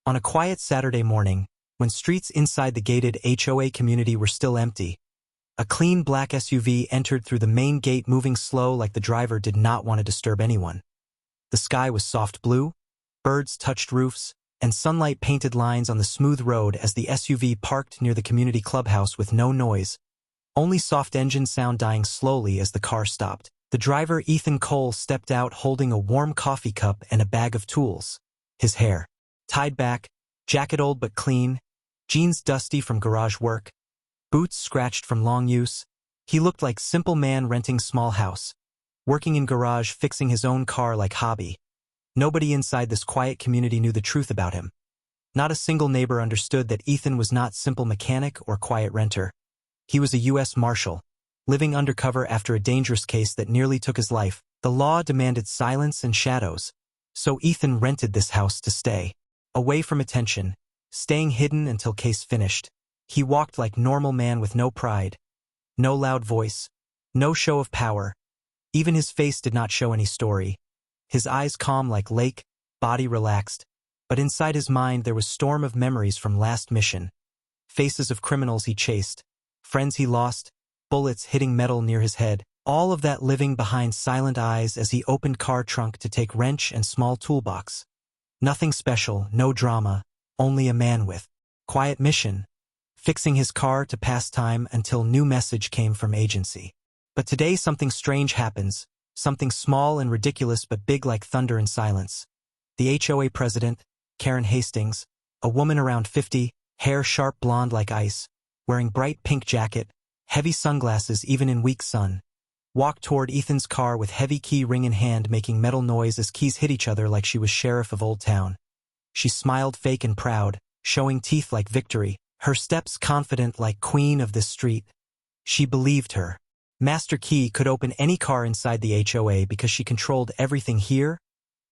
On a quiet Saturday morning, when streets inside the gated HOA community were still empty, a clean black SUV entered through the main gate, moving slow like the driver did not want to disturb anyone. The sky was soft blue, birds touched roofs, and sunlight painted lines on the smooth road as the SUV parked near the community clubhouse with no noise, only soft engine sound dying slowly as the car stopped. The driver, Ethan Cole, stepped out holding a warm coffee cup and a bag of tools. His hair tied back, jacket old but clean, jeans dusty from garage work, boots scratched from long use. He looked like simple man renting small house, working in garage, fixing his own car like hobby. Nobody inside this quiet community knew the truth about him. Not a single neighbor understood that Ethan was not simple mechanic or quiet renter. He was a U.S. Marshal, living undercover after a dangerous case that nearly took his life. The law demanded silence and shadows, so Ethan rented this house to stay away from attention, staying hidden until case finished. He walked like normal man with no pride, no loud voice, no show of power. Even his face did not show any story. His eyes calm like lake, body relaxed, but inside his mind there was storm of memories from last mission. Faces of criminals he chased, friends he lost, bullets hitting metal near his head, all of that living behind silent eyes as he opened car trunk to take wrench and small toolbox. Nothing special, no drama, only a man with quiet mission, fixing his car to pass time until new message came from agency. But today something strange happens, something small and ridiculous but big like thunder and silence. The HOA president, Karen Hastings, a woman around 50, hair sharp blonde like ice, wearing bright pink jacket, heavy sunglasses even in weak sun, walked toward Ethan's car with heavy key ring in hand, making metal noise as keys hit each other like she was sheriff of Old Town. She smiled fake and proud, showing teeth like victory, her steps confident like queen of this street. She believed her master key could open any car inside the HOA because she controlled everything here: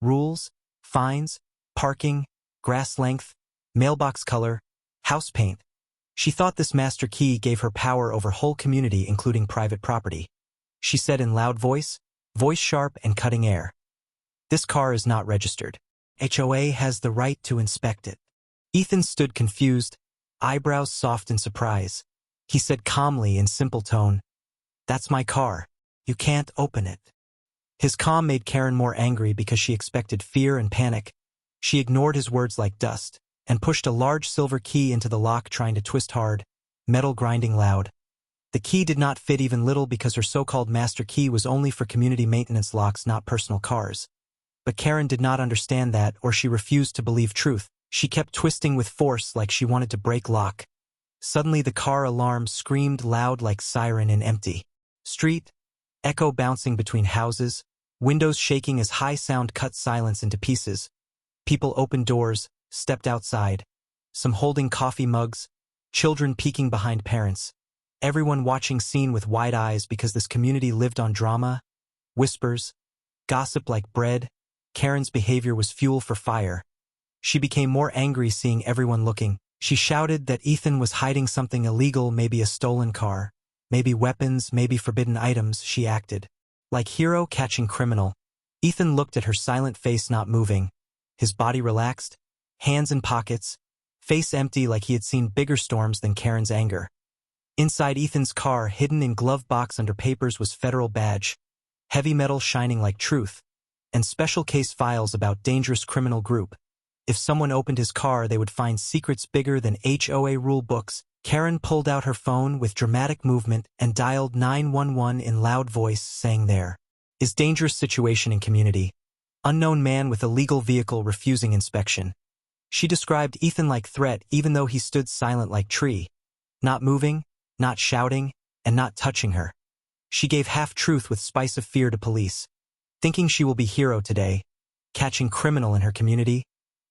rules, fines, parking, grass length, mailbox color, house paint. She thought this master key gave her power over whole community, including private property. She said in loud voice sharp and cutting air, "This car is not registered. HOA has the right to inspect it." Ethan stood confused, eyebrows soft in surprise. He said calmly in simple tone, "That's my car. You can't open it." His calm made Karen more angry because she expected fear and panic. She ignored his words like dust and pushed a large silver key into the lock, trying to twist hard, metal grinding loud. The key did not fit even little because her so-called master key was only for community maintenance locks, not personal cars. But Karen did not understand that, or she refused to believe truth. She kept twisting with force like she wanted to break lock. Suddenly the car alarm screamed loud like siren in empty street, echo bouncing between houses, windows shaking as high sound cut silence into pieces. People opened doors, stepped outside, some holding coffee mugs, children peeking behind parents. Everyone watching scene with wide eyes because this community lived on drama, whispers, gossip like bread. Karen's behavior was fuel for fire. She became more angry seeing everyone looking. She shouted that Ethan was hiding something illegal, maybe a stolen car, maybe weapons, maybe forbidden items. She acted like hero catching criminal. Ethan looked at her silent face, not moving, his body relaxed, hands in pockets, face empty like he had seen bigger storms than Karen's anger. Inside Ethan's car, hidden in glove box under papers, was federal badge, heavy metal shining like truth, and special case files about dangerous criminal group. If someone opened his car, they would find secrets bigger than HOA rule books. Karen pulled out her phone with dramatic movement and dialed 911 in loud voice, saying there is dangerous situation in community. Unknown man with illegal vehicle refusing inspection. She described Ethan like threat even though he stood silent like tree, not moving, not shouting, and not touching her. She gave half-truth with spice of fear to police, thinking she will be hero today, catching criminal in her community.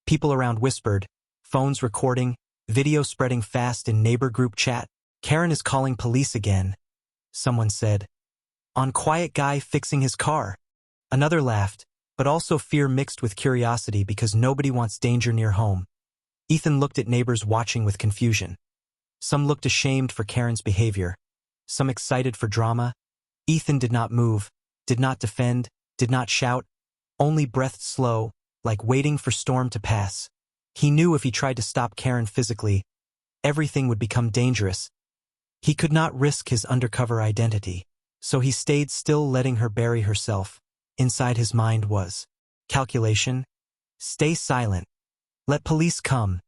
People around whispered, phones recording, video spreading fast in neighbor group chat. "Karen is calling police again," someone said. "On quiet guy fixing his car." Another laughed, but also fear mixed with curiosity because nobody wants danger near home. Ethan looked at neighbors watching with confusion. Some looked ashamed for Karen's behavior, some excited for drama. Ethan did not move, did not defend, did not shout, only breathed slow, like waiting for storm to pass. He knew if he tried to stop Karen physically, everything would become dangerous. He could not risk his undercover identity, so he stayed still, letting her bury herself. Inside his mind was calculation. Stay silent. Let police come.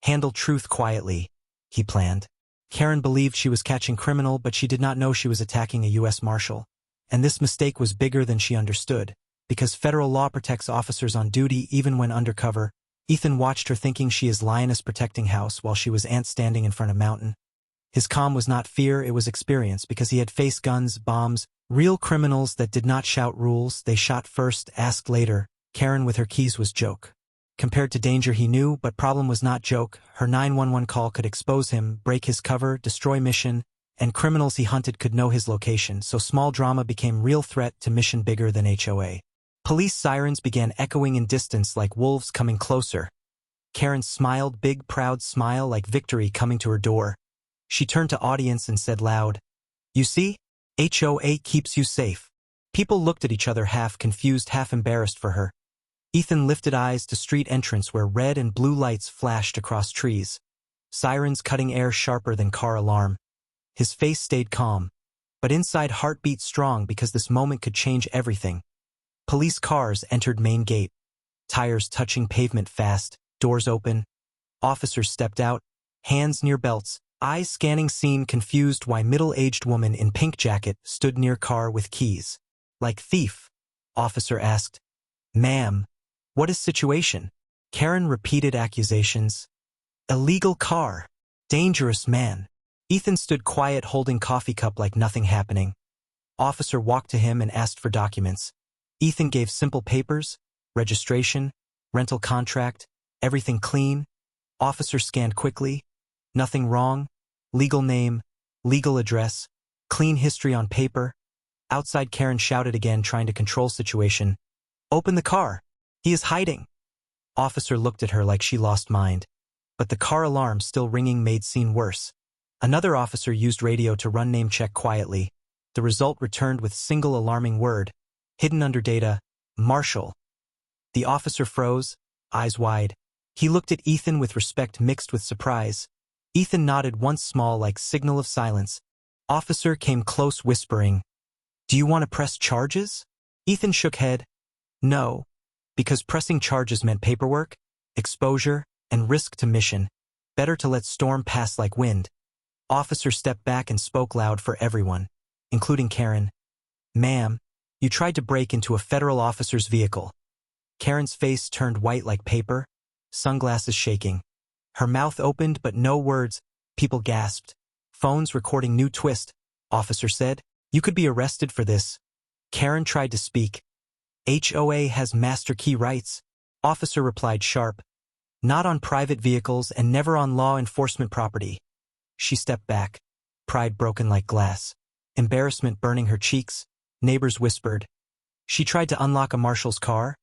Handle truth quietly, he planned. Karen believed she was catching criminal, but she did not know she was attacking a U.S. Marshal. And this mistake was bigger than she understood, because federal law protects officers on duty even when undercover. Ethan watched her, thinking she is lioness protecting house while she was ant standing in front of mountain. His calm was not fear, it was experience, because he had faced guns, bombs, real criminals that did not shout rules. They shot first, asked later. Karen with her keys was joke. Compared to danger he knew, but problem was not joke. Her 911 call could expose him, break his cover, destroy mission, and criminals he hunted could know his location, so small drama became real threat to mission bigger than HOA. Police sirens began echoing in distance like wolves coming closer. Karen smiled, big proud smile like victory coming to her door. She turned to audience and said loud, "You see? HOA keeps you safe." People looked at each other, half confused, half embarrassed for her. Ethan lifted eyes to street entrance where red and blue lights flashed across trees. Sirens cutting air sharper than car alarm. His face stayed calm, but inside heart beat strong because this moment could change everything. Police cars entered main gate. Tires touching pavement fast, doors open. Officers stepped out, hands near belts, eyes scanning scene, confused why middle-aged woman in pink jacket stood near car with keys. Like thief? Officer asked. "Ma'am, what is situation?" Karen repeated accusations. "Illegal car. Dangerous man." Ethan stood quiet, holding coffee cup like nothing happening. Officer walked to him and asked for documents. Ethan gave simple papers, registration, rental contract, everything clean. Officer scanned quickly. Nothing wrong. Legal name, legal address, clean history on paper. Outside, Karen shouted again, trying to control situation. "Open the car. He is hiding." Officer looked at her like she lost mind. But the car alarm still ringing made scene worse. Another officer used radio to run name check quietly. The result returned with single alarming word, hidden under data, Marshal. The officer froze, eyes wide. He looked at Ethan with respect mixed with surprise. Ethan nodded once, small like signal of silence. Officer came close, whispering, "Do you want to press charges?" Ethan shook head. "No, because pressing charges meant paperwork, exposure, and risk to mission. Better to let storm pass like wind." Officer stepped back and spoke loud for everyone, including Karen. "Ma'am, you tried to break into a federal officer's vehicle." Karen's face turned white like paper, sunglasses shaking. Her mouth opened but no words. People gasped. "Phones recording, new twist," officer said. "You could be arrested for this." Karen tried to speak. "HOA has master key rights," officer replied sharp. "Not on private vehicles and never on law enforcement property." She stepped back, pride broken like glass, embarrassment burning her cheeks. Neighbors whispered. She tried to unlock a Marshal's car.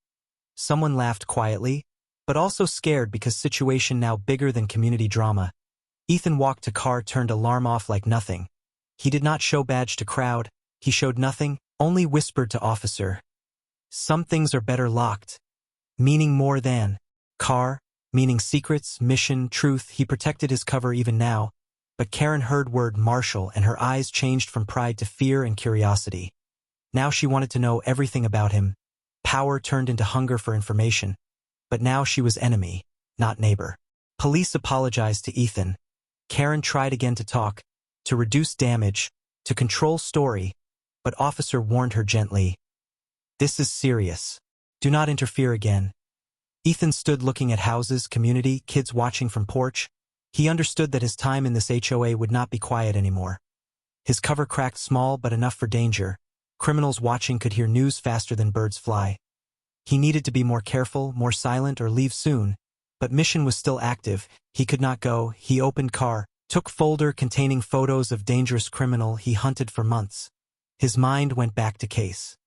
Someone laughed quietly, but also scared because situation now bigger than community drama. Ethan walked to car, turned alarm off like nothing. He did not show badge to crowd. He showed nothing, only whispered to officer. "Some things are better locked." Meaning more than car, meaning secrets, mission, truth. He protected his cover even now. But Karen heard word Marshal and her eyes changed from pride to fear and curiosity. Now she wanted to know everything about him. Power turned into hunger for information. But now she was enemy, not neighbor. Police apologized to Ethan. Karen tried again to talk, to reduce damage, to control story, but officer warned her gently. "This is serious. Do not interfere again." Ethan stood looking at houses, community, kids watching from porch. He understood that his time in this HOA would not be quiet anymore. His cover cracked small but enough for danger. Criminals watching could hear news faster than birds fly. He needed to be more careful, more silent, or leave soon. But mission was still active. He could not go. He opened car, took folder containing photos of dangerous criminal he hunted for months. His mind went back to case.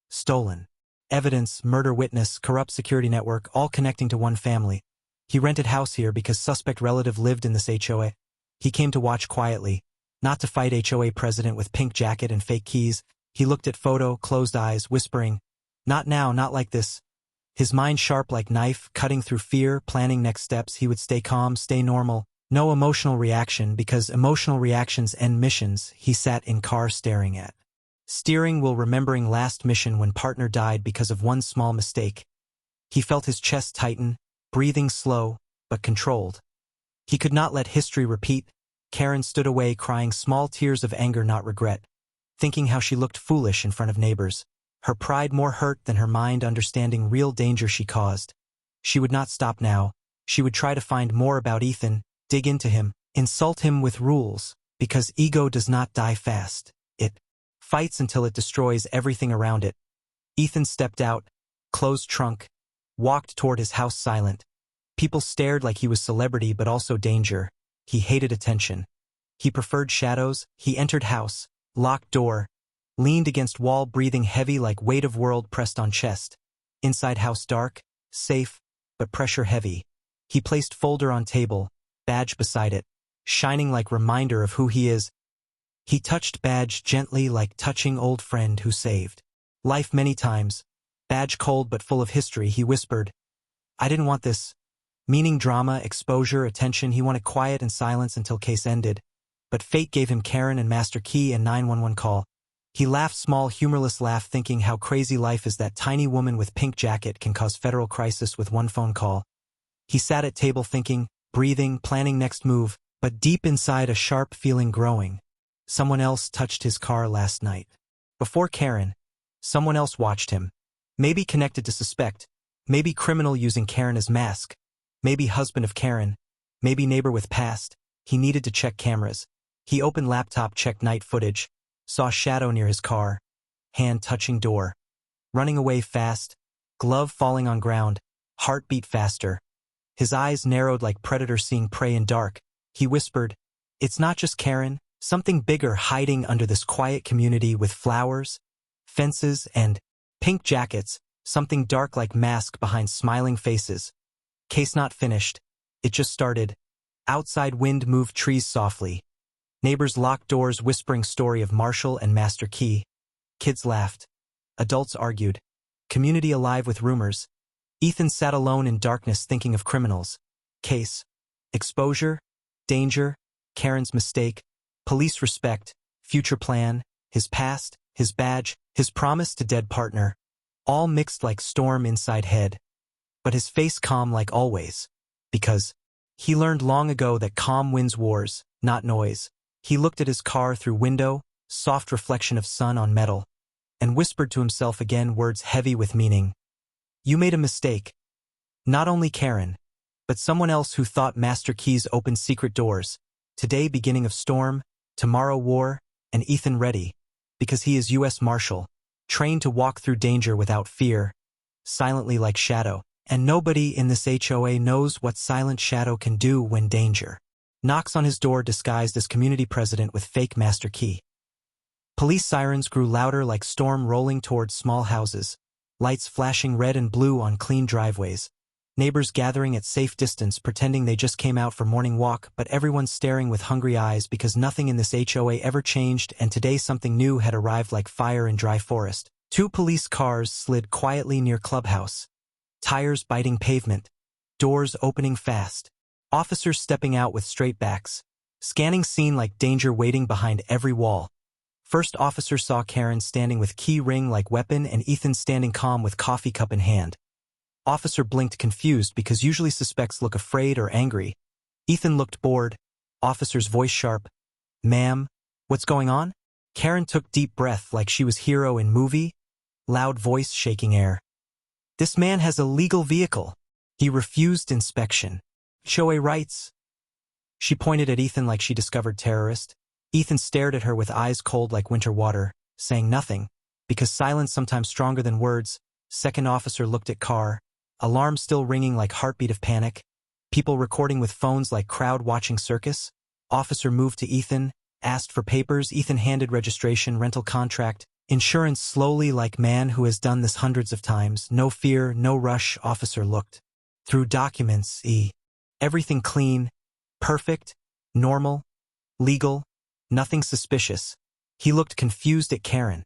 Stolen. Evidence, murder witness, corrupt security network, all connecting to one family. He rented house here because suspect relative lived in this HOA. He came to watch quietly, not to fight HOA president with pink jacket and fake keys. He looked at photo, closed eyes, whispering, "Not now, not like this." His mind sharp like knife, cutting through fear, planning next steps. He would stay calm, stay normal. No emotional reaction, because emotional reactions end missions. He sat in car staring at steering wheel, remembering last mission when partner died because of one small mistake. He felt his chest tighten, breathing slow, but controlled. He could not let history repeat. Karen stood away, crying small tears of anger, not regret, thinking how she looked foolish in front of neighbors. Her pride more hurt than her mind, understanding real danger she caused. She would not stop now. She would try to find more about Ethan, dig into him, insult him with rules, because ego does not die fast. It fights until it destroys everything around it. Ethan stepped out, closed trunk, walked toward his house silent. People stared like he was celebrity but also danger. He hated attention. He preferred shadows. He entered house, locked door, leaned against wall, breathing heavy like weight of world pressed on chest. Inside house dark, safe, but pressure heavy. He placed folder on table, badge beside it, shining like reminder of who he is. He touched badge gently like touching old friend who saved life many times. Badge cold but full of history. He whispered, "I didn't want this." Meaning drama, exposure, attention. He wanted quiet and silence until case ended. But fate gave him Karen and Master Key and 911 call. He laughed, small, humorless laugh, thinking how crazy life is. That tiny woman with pink jacket can cause federal crisis with one phone call. He sat at table thinking, breathing, planning next move, but deep inside a sharp feeling growing. Someone else touched his car last night. Before Karen, someone else watched him. Maybe connected to suspect, maybe criminal using Karen as mask, maybe husband of Karen, maybe neighbor with past. He needed to check cameras. He opened laptop, checked night footage, saw shadow near his car, hand touching door, running away fast, glove falling on ground, heart beat faster. His eyes narrowed like predator seeing prey in dark. He whispered, "It's not just Karen, something bigger hiding under this quiet community with flowers, fences, and pink jackets, something dark like mask behind smiling faces." Case not finished. It just started. Outside wind moved trees softly. Neighbors locked doors, whispering story of Marshal and Master Key. Kids laughed. Adults argued. Community alive with rumors. Ethan sat alone in darkness thinking of criminals. Case. Exposure. Danger. Karen's mistake. Police respect. Future plan. His past. His badge. His promise to dead partner. All mixed like storm inside head. But his face calm like always. Because he learned long ago that calm wins wars, not noise. He looked at his car through window, soft reflection of sun on metal, and whispered to himself again, words heavy with meaning. "You made a mistake. Not only Karen, but someone else who thought Master Keys opened secret doors. Today beginning of storm, tomorrow war, and Ethan ready, because he is U.S. Marshal, trained to walk through danger without fear, silently like shadow. And nobody in this HOA knows what silent shadow can do when danger knocks on his door disguised as community president with fake Master Key." Police sirens grew louder like storm rolling towards small houses, lights flashing red and blue on clean driveways. Neighbors gathering at safe distance pretending they just came out for morning walk, but everyone staring with hungry eyes because nothing in this HOA ever changed, and today something new had arrived like fire in dry forest. 2 police cars slid quietly near clubhouse. Tires biting pavement, doors opening fast, officers stepping out with straight backs, scanning scene like danger waiting behind every wall. First officer saw Karen standing with key ring like weapon and Ethan standing calm with coffee cup in hand. Officer blinked confused because usually suspects look afraid or angry. Ethan looked bored, officer's voice sharp. "Ma'am, what's going on?" Karen took deep breath like she was hero in movie, loud voice shaking air. "This man has a legal vehicle. He refused inspection. HOA rights." She pointed at Ethan like she discovered terrorist. Ethan stared at her with eyes cold like winter water, saying nothing, because silence sometimes stronger than words. Second officer looked at car, alarm still ringing like heartbeat of panic. People recording with phones like crowd watching circus. Officer moved to Ethan, asked for papers. Ethan handed registration, rental contract, insurance slowly like man who has done this hundreds of times. No fear, no rush. Officer looked through documents. Everything clean, perfect, normal, legal, nothing suspicious. He looked confused at Karen.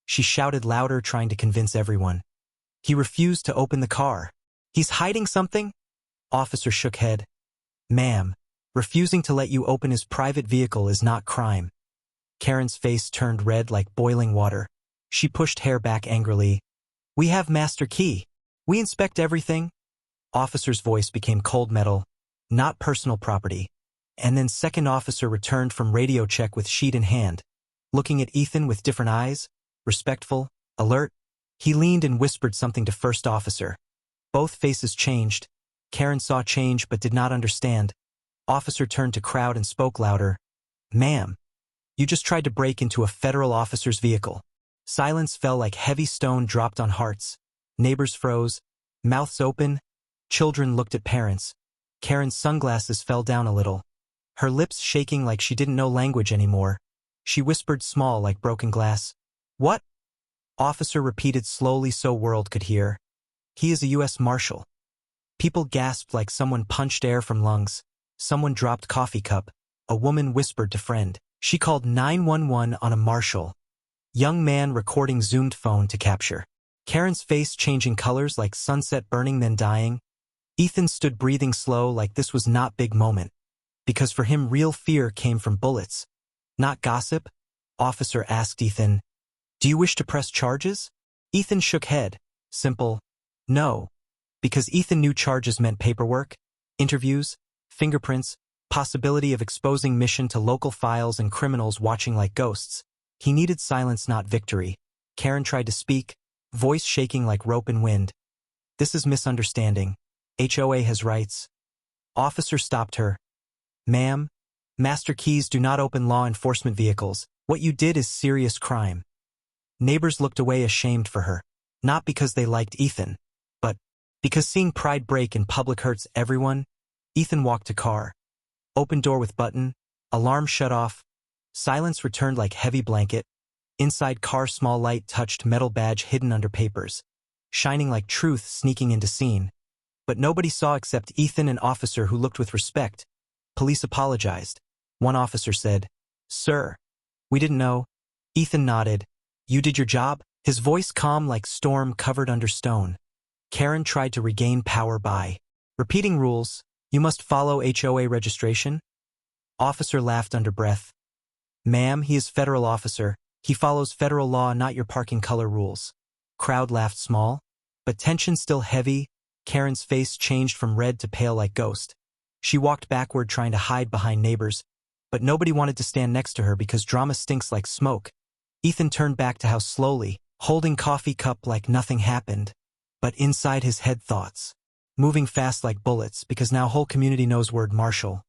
She shouted louder, trying to convince everyone. He refused to open the car. He's hiding something? Officer shook head. Ma'am, refusing to let you open his private vehicle is not crime. Karen's face turned red like boiling water. She pushed hair back angrily. We have master key. We inspect everything. Officer's voice became cold metal. Not personal property. And then second officer returned from radio check with sheet in hand, looking at Ethan with different eyes, respectful, alert. He leaned and whispered something to first officer. Both faces changed. Karen saw change but did not understand. Officer turned to crowd and spoke louder. Ma'am, you just tried to break into a federal officer's vehicle. Silence fell like heavy stone dropped on hearts. Neighbors froze, mouths open. Children looked at parents. Karen's sunglasses fell down a little, her lips shaking like she didn't know language anymore. She whispered small like broken glass. What? Officer repeated slowly so world could hear. He is a U.S. Marshal. People gasped like someone punched air from lungs. Someone dropped coffee cup. A woman whispered to friend. She called 911 on a Marshal. Young man recording zoomed phone to capture. Karen's face changing colors like sunset burning then dying. Ethan stood breathing slow like this was not big moment. Because for him real fear came from bullets. Not gossip? Officer asked Ethan. Do you wish to press charges? Ethan shook head. Simple. No. Because Ethan knew charges meant paperwork, interviews, fingerprints, possibility of exposing mission to local files and criminals watching like ghosts. He needed silence, not victory. Karen tried to speak, voice shaking like rope in wind. This is misunderstanding. HOA has rights. Officer stopped her. Ma'am, master keys do not open law enforcement vehicles. What you did is serious crime. Neighbors looked away ashamed for her. Not because they liked Ethan, but because seeing pride break in public hurts everyone. Ethan walked to car. Open door with button. Alarm shut off. Silence returned like heavy blanket. Inside car small light touched metal badge hidden under papers. Shining like truth sneaking into scene. But nobody saw except Ethan and officer who looked with respect. Police apologized. One officer said, Sir, we didn't know. Ethan nodded. You did your job? His voice calm like storm covered under stone. Karen tried to regain power by repeating rules. You must follow HOA registration. Officer laughed under breath. Ma'am, he is federal officer. He follows federal law, not your parking color rules. Crowd laughed small, but tension still heavy. Karen's face changed from red to pale like ghost. She walked backward trying to hide behind neighbors, but nobody wanted to stand next to her because drama stinks like smoke. Ethan turned back to house slowly, holding coffee cup like nothing happened. But inside his head thoughts, moving fast like bullets because now whole community knows word Marshal.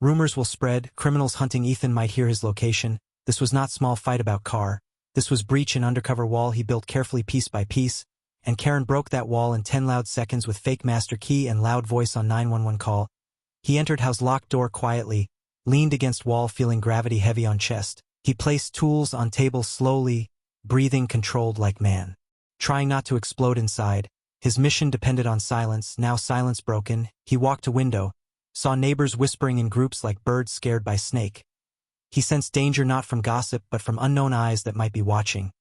Rumors will spread, criminals hunting Ethan might hear his location. This was not small fight about car. This was breach an undercover wall he built carefully piece by piece. And Karen broke that wall in 10 loud seconds with fake master key and loud voice on 911 call. He entered house locked door quietly, leaned against wall feeling gravity heavy on chest. He placed tools on table slowly, breathing controlled like man. Trying not to explode inside. His mission depended on silence, now silence broken. He walked to window, saw neighbors whispering in groups like birds scared by snake. He sensed danger not from gossip but from unknown eyes that might be watching.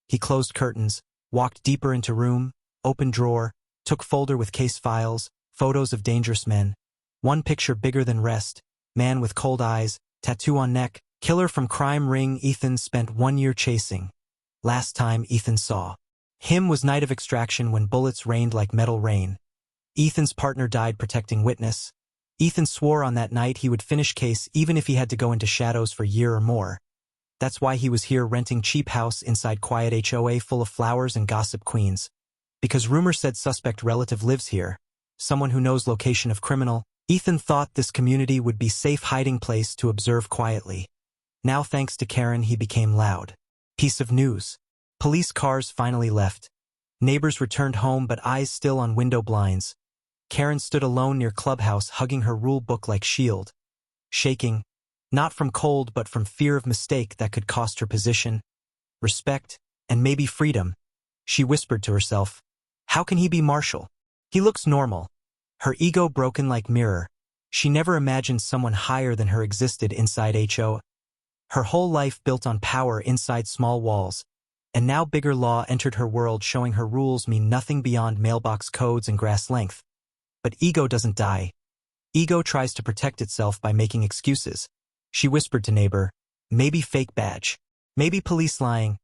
He closed curtains, walked deeper into room, opened drawer, took folder with case files, photos of dangerous men. One picture bigger than rest, man with cold eyes, tattoo on neck, killer from crime ring Ethan spent 1 year chasing. Last time Ethan saw him was night of extraction when bullets rained like metal rain. Ethan's partner died protecting witness. Ethan swore on that night he would finish case even if he had to go into shadows for a year or more. That's why he was here renting cheap house inside quiet HOA full of flowers and gossip queens. Because rumor said suspect relative lives here. Someone who knows location of criminal. Ethan thought this community would be safe hiding place to observe quietly. Now thanks to Karen he became loud. Piece of news. Police cars finally left. Neighbors returned home but eyes still on window blinds. Karen stood alone near clubhouse hugging her rule book like shield. Shaking. Not from cold but from fear of mistake that could cost her position, respect, and maybe freedom. She whispered to herself, how can he be Marshal? He looks normal. Her ego broken like mirror. She never imagined someone higher than her existed inside HO. Her whole life built on power inside small walls. And now bigger law entered her world, showing her rules mean nothing beyond mailbox codes and grass length. But ego doesn't die. Ego tries to protect itself by making excuses. She whispered to neighbor, maybe fake badge, maybe police lying,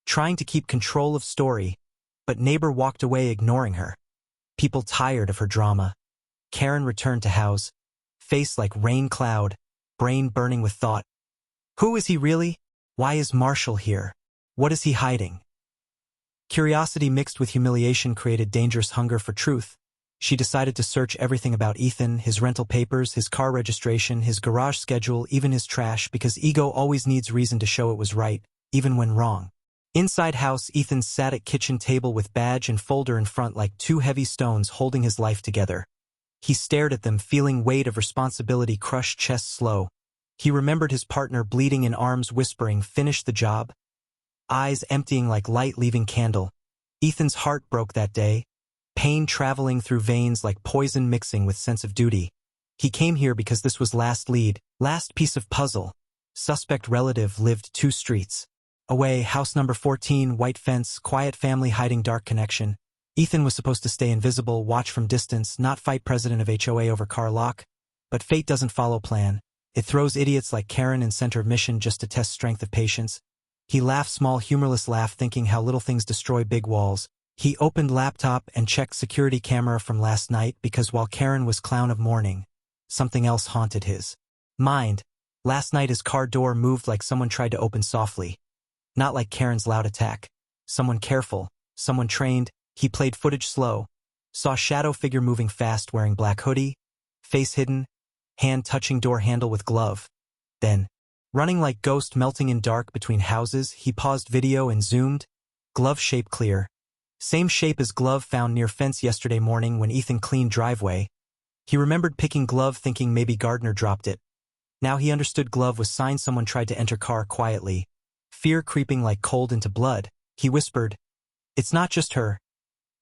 trying to keep control of story, but neighbor walked away ignoring her. People tired of her drama. Karen returned to house, face like rain cloud, brain burning with thought. Who is he really? Why is Marshall here? What is he hiding? Curiosity mixed with humiliation created dangerous hunger for truth. She decided to search everything about Ethan, his rental papers, his car registration, his garage schedule, even his trash, because ego always needs reason to show it was right, even when wrong. Inside house, Ethan sat at kitchen table with badge and folder in front like two heavy stones holding his life together. He stared at them, feeling weight of responsibility crush chest slow. He remembered his partner bleeding in arms, whispering, finish the job. Eyes emptying like light leaving candle. Ethan's heart broke that day. Pain traveling through veins like poison mixing with sense of duty. He came here because this was last lead, last piece of puzzle. Suspect relative lived 2 streets away, house number 14, white fence, quiet family hiding dark connection. Ethan was supposed to stay invisible, watch from distance, not fight president of HOA over car lock. But fate doesn't follow plan. It throws idiots like Karen in center of mission just to test strength of patience. He laughed, small humorless laugh, thinking how little things destroy big walls. He opened laptop and checked security camera from last night because while Karen was clown of mourning, something else haunted his mind. Last night his car door moved like someone tried to open softly. Not like Karen's loud attack. Someone careful, someone trained. He played footage slow. Saw shadow figure moving fast, wearing black hoodie, face hidden, hand touching door handle with glove. Then, running like ghost melting in dark between houses, he paused video and zoomed. Glove shape clear. Same shape as glove found near fence yesterday morning when Ethan cleaned driveway. He remembered picking glove, thinking maybe Gardner dropped it. Now he understood glove was sign someone tried to enter car quietly. Fear creeping like cold into blood. He whispered, it's not just her.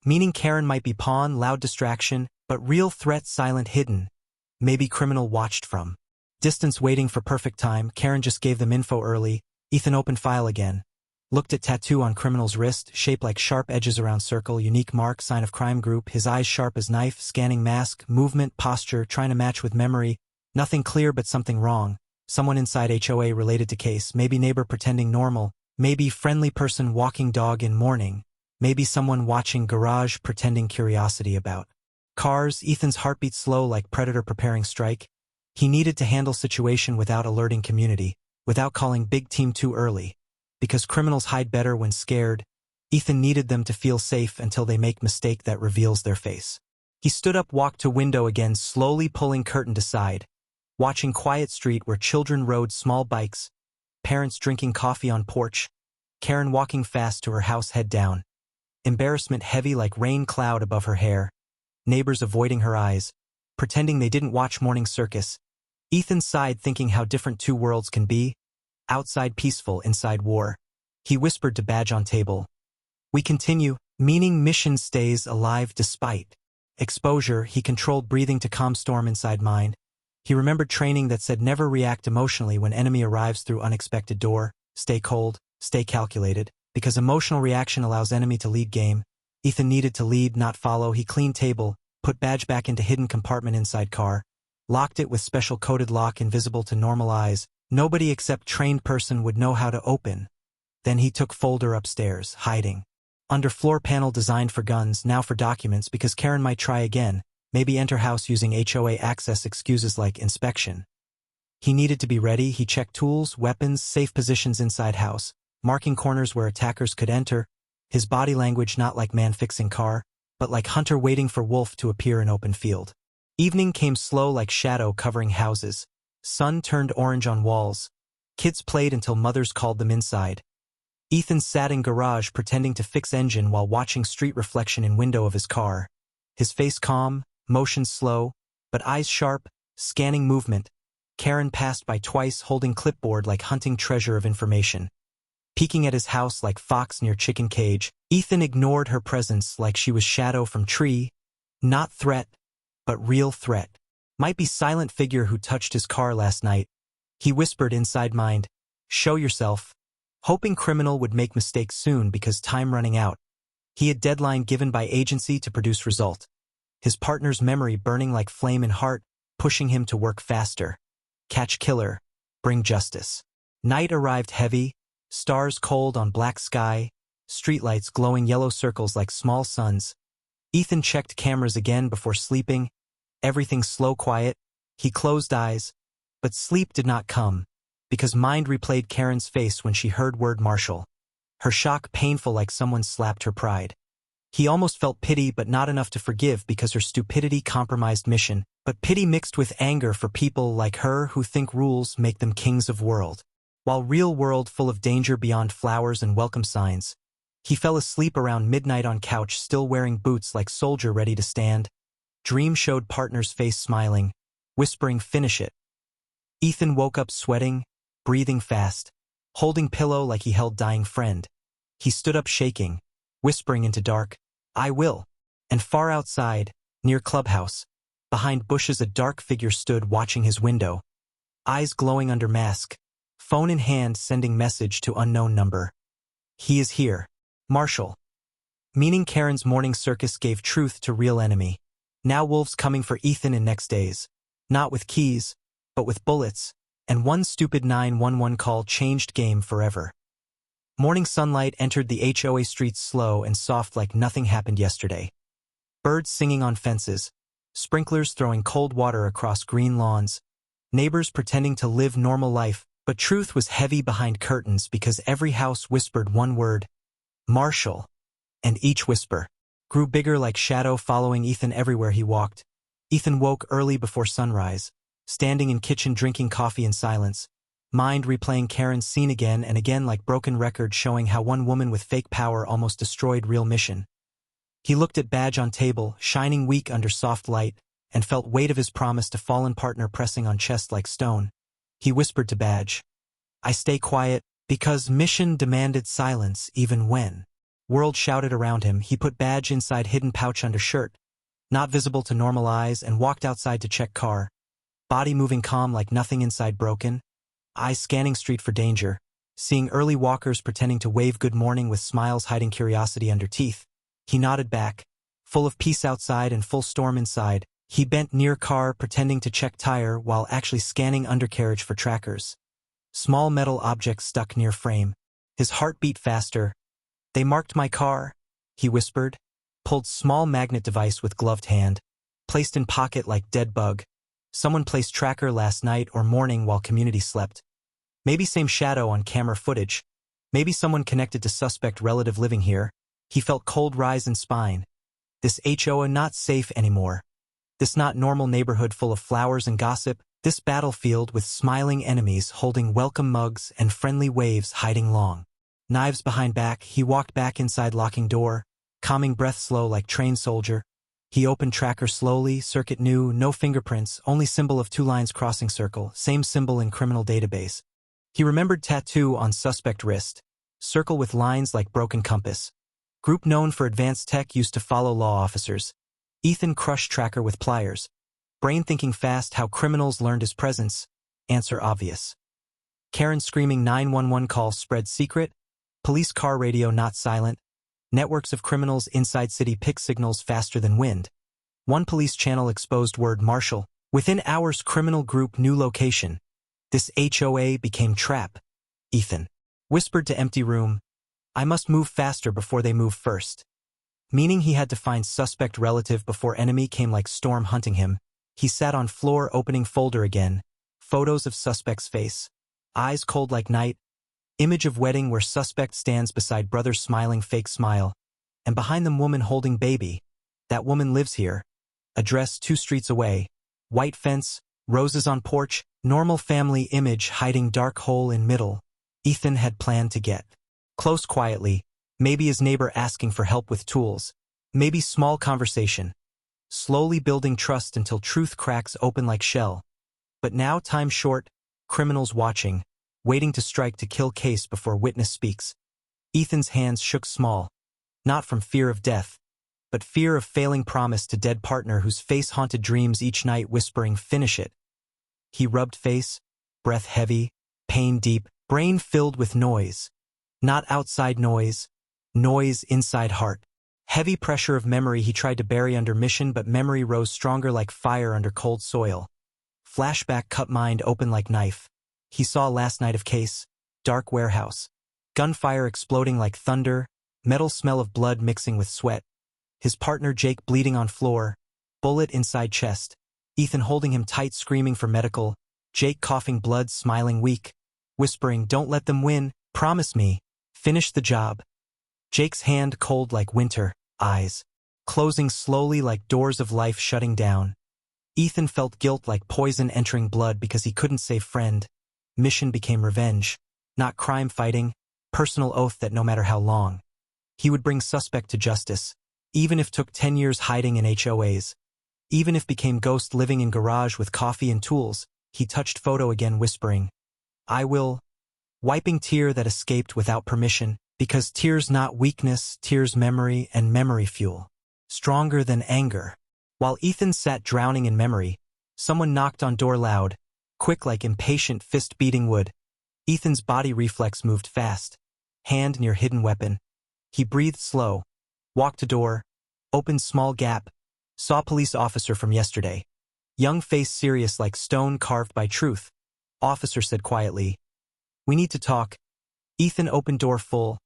Meaning Karen might be pawn, loud distraction, but real threat silent hidden. Maybe criminal watched from distance waiting for perfect time. Karen just gave them info early. Ethan opened file again. Looked at tattoo on criminal's wrist, shape like sharp edges around circle, unique mark, sign of crime group, his eyes sharp as knife, scanning mask, movement, posture, trying to match with memory. Nothing clear but something wrong. Someone inside HOA related to case, maybe neighbor pretending normal, maybe friendly person walking dog in mourning, maybe someone watching garage pretending curiosity about cars. Ethan's heartbeat slow like predator preparing strike. He needed to handle situation without alerting community, without calling big team too early. Because criminals hide better when scared, Ethan needed them to feel safe until they make mistake that reveals their face. He stood up, walked to window again, slowly pulling curtain aside, watching quiet street where children rode small bikes, parents drinking coffee on porch, Karen walking fast to her house head down, embarrassment heavy like rain cloud above her hair, neighbors avoiding her eyes, pretending they didn't watch morning circus. Ethan sighed, thinking how different 2 worlds can be. Outside peaceful, inside war. He whispered to badge on table. We continue, meaning mission stays alive despite exposure. He controlled breathing to calm storm inside mind. He remembered training that said never react emotionally when enemy arrives through unexpected door. Stay cold, stay calculated, because emotional reaction allows enemy to lead game. Ethan needed to lead, not follow. He cleaned table, put badge back into hidden compartment inside car, locked it with special coded lock invisible to normal eyes. Nobody except trained person would know how to open. Then he took folder upstairs, hiding. Under floor panel designed for guns, now for documents because Karen might try again, maybe enter house using HOA access excuses like inspection. He needed to be ready. He checked tools, weapons, safe positions inside house, marking corners where attackers could enter. His body language not like man fixing car, but like hunter waiting for wolf to appear in open field. Evening came slow like shadow covering houses. Sun turned orange on walls. Kids played until mothers called them inside. Ethan sat in garage pretending to fix engine while watching street reflection in window of his car. His face calm, motion slow, but eyes sharp, scanning movement. Karen passed by twice holding clipboard like hunting treasure of information. Peeking at his house like fox near chicken cage, Ethan ignored her presence like she was shadow from tree. Not threat, but real threat. Might be silent figure who touched his car last night. He whispered inside mind, show yourself. hoping criminal would make mistakes soon because time running out. He had deadline given by agency to produce result. His partner's memory burning like flame in heart, pushing him to work faster. Catch killer, bring justice. Night arrived heavy, stars cold on black sky, streetlights glowing yellow circles like small suns. Ethan checked cameras again before sleeping. Everything slow quiet. He closed eyes, but sleep did not come, because mind replayed Karen's face when she heard word Marshal. Her shock painful like someone slapped her pride. He almost felt pity but not enough to forgive because her stupidity compromised mission, but pity mixed with anger for people like her who think rules make them kings of world. While real world full of danger beyond flowers and welcome signs, he fell asleep around midnight on couch still wearing boots like soldier ready to stand. Dream showed partner's face smiling, whispering finish it. Ethan woke up sweating, breathing fast, holding pillow like he held dying friend. He stood up shaking, whispering into dark, I will. And far outside, near clubhouse, behind bushes a dark figure stood watching his window. Eyes glowing under mask, phone in hand sending message to unknown number. He is here. Marshal. Meaning Karen's morning circus gave truth to real enemy. Now wolves coming for Ethan in next days. Not with keys, but with bullets, and one stupid 911 call changed game forever. Morning sunlight entered the HOA streets slow and soft like nothing happened yesterday. Birds singing on fences, sprinklers throwing cold water across green lawns, neighbors pretending to live normal life, but truth was heavy behind curtains because every house whispered one word, Marshal, and each whisper grew bigger like shadow following Ethan everywhere he walked. Ethan woke early before sunrise, standing in kitchen drinking coffee in silence, mind replaying Karen's scene again and again like broken record showing how one woman with fake power almost destroyed real mission. He looked at badge on table, shining weak under soft light, and felt weight of his promise to fallen partner pressing on chest like stone. He whispered to badge, I stay quiet, because mission demanded silence even when. World shouted around him. He put badge inside hidden pouch under shirt, not visible to normal eyes, and walked outside to check car. Body moving calm like nothing inside broken. Eyes scanning street for danger, seeing early walkers pretending to wave good morning with smiles hiding curiosity under teeth. He nodded back, full of peace outside and full storm inside. He bent near car pretending to check tire while actually scanning undercarriage for trackers. Small metal objects stuck near frame. His heart beat faster. They marked my car, he whispered, pulled small magnet device with gloved hand, placed in pocket like dead bug. Someone placed tracker last night or morning while community slept. Maybe same shadow on camera footage. Maybe someone connected to suspect relative living here. He felt cold rise in spine. This HOA not safe anymore. This not normal neighborhood full of flowers and gossip. This battlefield with smiling enemies holding welcome mugs and friendly waves hiding long. Knives behind back, he walked back inside locking door, calming breath slow like trained soldier. He opened tracker slowly, circuit new, no fingerprints, only symbol of 2 lines crossing circle, same symbol in criminal database. He remembered tattoo on suspect wrist, circle with lines like broken compass. Group known for advanced tech used to follow law officers. Ethan crushed tracker with pliers. Brain thinking fast how criminals learned his presence. Answer obvious. Karen screaming 911 call spread secret. Police car radio not silent. Networks of criminals inside city pick signals faster than wind. One police channel exposed word Marshal. Within hours criminal group new location. This HOA became trap. Ethan whispered to empty room. I must move faster before they move first. Meaning he had to find suspect relative before enemy came like storm hunting him. He sat on floor opening folder again. Photos of suspect's face. Eyes cold like night. Image of wedding where suspect stands beside brother's smiling fake smile. And behind them woman holding baby. That woman lives here. Address 2 streets away. White fence, roses on porch, normal family image hiding dark hole in middle. Ethan had planned to get close quietly. Maybe his neighbor asking for help with tools. Maybe small conversation. Slowly building trust until truth cracks open like shell. But now time short, criminals watching. Waiting to strike to kill case before witness speaks. Ethan's hands shook small, not from fear of death, but fear of failing promise to dead partner whose face haunted dreams each night whispering finish it. He rubbed face, breath heavy, pain deep, brain filled with noise. Not outside noise. Noise inside heart. Heavy pressure of memory he tried to bury under mission, but memory rose stronger like fire under cold soil. Flashback cut mind open like knife. He saw last night of case. Dark warehouse. Gunfire exploding like thunder. Metal smell of blood mixing with sweat. His partner Jake bleeding on floor. Bullet inside chest. Ethan holding him tight screaming for medical. Jake coughing blood smiling weak. Whispering, "Don't let them win. Promise me. Finish the job." Jake's hand cold like winter. Eyes closing slowly like doors of life shutting down. Ethan felt guilt like poison entering blood because he couldn't save friend. Mission became revenge. Not crime fighting. Personal oath that no matter how long, he would bring suspect to justice. Even if took 10 years hiding in HOAs. Even if became ghost living in garage with coffee and tools. He touched photo again whispering, "I will." Wiping tear that escaped without permission. Because tears not weakness, tears memory and memory fuel. Stronger than anger. While Ethan sat drowning in memory, someone knocked on door loud, quick like impatient fist beating wood. Ethan's body reflex moved fast. Hand near hidden weapon. He breathed slow. Walked to door. Opened small gap. Saw police officer from yesterday. Young face serious like stone carved by truth. Officer said quietly, "We need to talk." Ethan opened door full.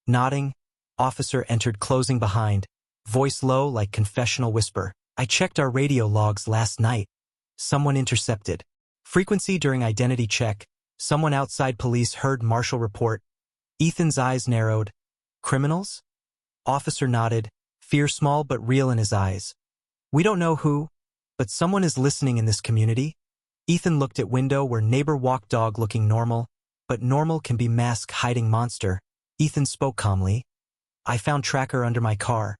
Nodding. Officer entered closing behind. Voice low like confessional whisper. "I checked our radio logs last night. Someone intercepted. Frequency during identity check. Someone outside police heard Marshal report." Ethan's eyes narrowed. "Criminals?" Officer nodded. Fear small but real in his eyes. "We don't know who, but someone is listening in this community." Ethan looked at window where neighbor walked dog looking normal, but normal can be mask hiding monster. Ethan spoke calmly. "I found tracker under my car."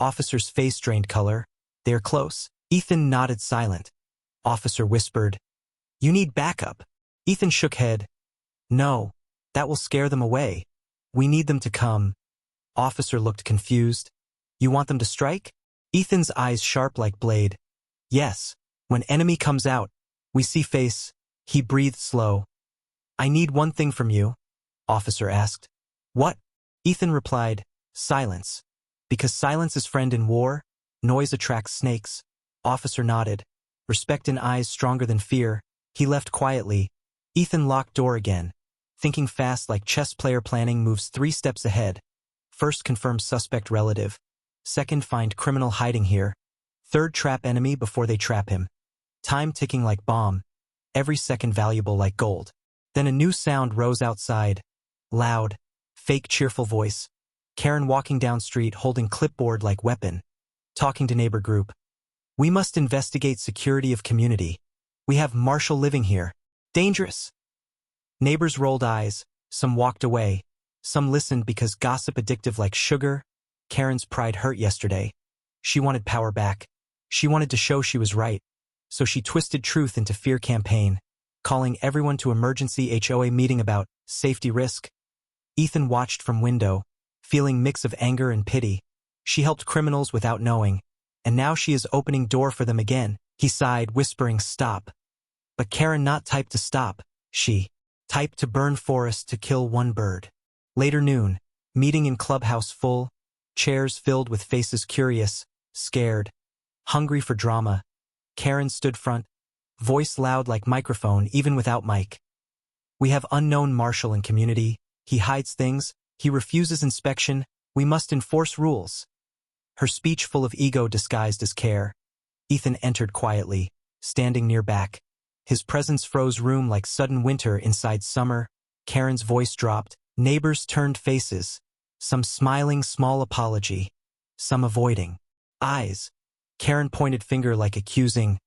Officer's face drained color. "They're close." Ethan nodded silent. Officer whispered, "You need backup." Ethan shook head. "No, that will scare them away. We need them to come." Officer looked confused. "You want them to strike?" Ethan's eyes sharp like blade. "Yes, when enemy comes out, we see face." He breathed slow. "I need one thing from you," officer asked. "What?" Ethan replied, "Silence. Because silence is friend in war, noise attracts snakes." Officer nodded. Respect in eyes stronger than fear. He left quietly. Ethan locked door again. Thinking fast like chess player planning moves 3 steps ahead. First confirm suspect relative. Second find criminal hiding here. Third trap enemy before they trap him. Time ticking like bomb. Every second valuable like gold. Then a new sound rose outside. Loud. Fake cheerful voice. Karen walking down street holding clipboard like weapon. Talking to neighbor group. "We must investigate security of community. We have Marshal living here. Dangerous." Neighbors rolled eyes. Some walked away. Some listened because gossip addictive like sugar. Karen's pride hurt yesterday. She wanted power back. She wanted to show she was right. So she twisted truth into fear campaign. Calling everyone to emergency HOA meeting about safety risk. Ethan watched from window, feeling mix of anger and pity. She helped criminals without knowing, and now she is opening door for them again. He sighed, whispering, "Stop." But Karen not typed to stop. She typed to burn forest to kill one bird. Later noon, meeting in clubhouse full, chairs filled with faces curious, scared, hungry for drama. Karen stood front, voice loud like microphone even without mic. "We have unknown Marshal in community. He hides things. He refuses inspection. We must enforce rules." Her speech full of ego disguised as care. Ethan entered quietly, standing near back. His presence froze room like sudden winter inside summer. Karen's voice dropped. Neighbors turned faces. Some smiling small apology. Some avoiding. Eyes. Karen pointed finger like accusing.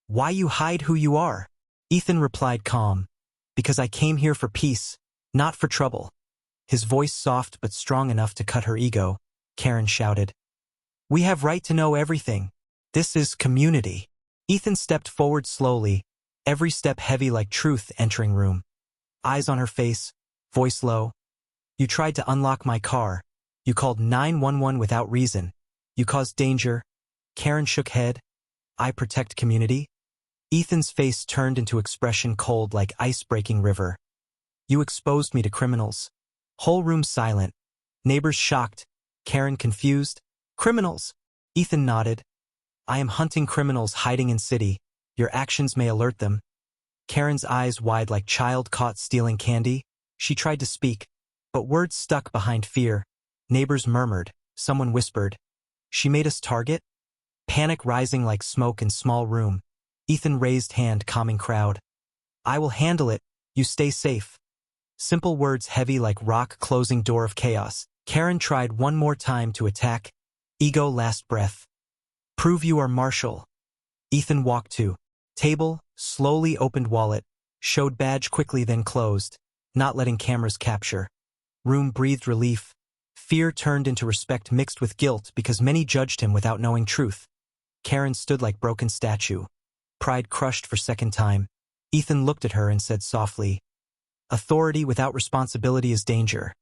"Why you hide who you are?" Ethan replied calm. "Because I came here for peace, not for trouble." His voice soft but strong enough to cut her ego. Karen shouted, "We have right to know everything. This is community." Ethan stepped forward slowly, every step heavy like truth entering room. Eyes on her face, voice low. "You tried to unlock my car. You called 911 without reason. You caused danger." Karen shook head. "I protect community." Ethan's face turned into expression cold like ice-breaking river. "You exposed me to criminals. Whole room silent. Neighbors shocked. Karen confused. Criminals. Ethan nodded. I am hunting criminals hiding in city. Your actions may alert them. Karen's eyes wide like child caught stealing candy. She tried to speak, but words stuck behind fear. Neighbors murmured. Someone whispered. She made us target? Panic rising like smoke in small room. Ethan raised hand calming crowd. I will handle it. You stay safe. Simple words heavy like rock closing door of chaos. Karen tried one more time to attack. Ego last breath. Prove you are Marshal. Ethan walked to table, slowly opened wallet, showed badge quickly then closed, not letting cameras capture. Room breathed relief. Fear turned into respect mixed with guilt because many judged him without knowing truth. Karen stood like broken statue. Pride crushed for second time. Ethan looked at her and said softly, authority without responsibility is danger.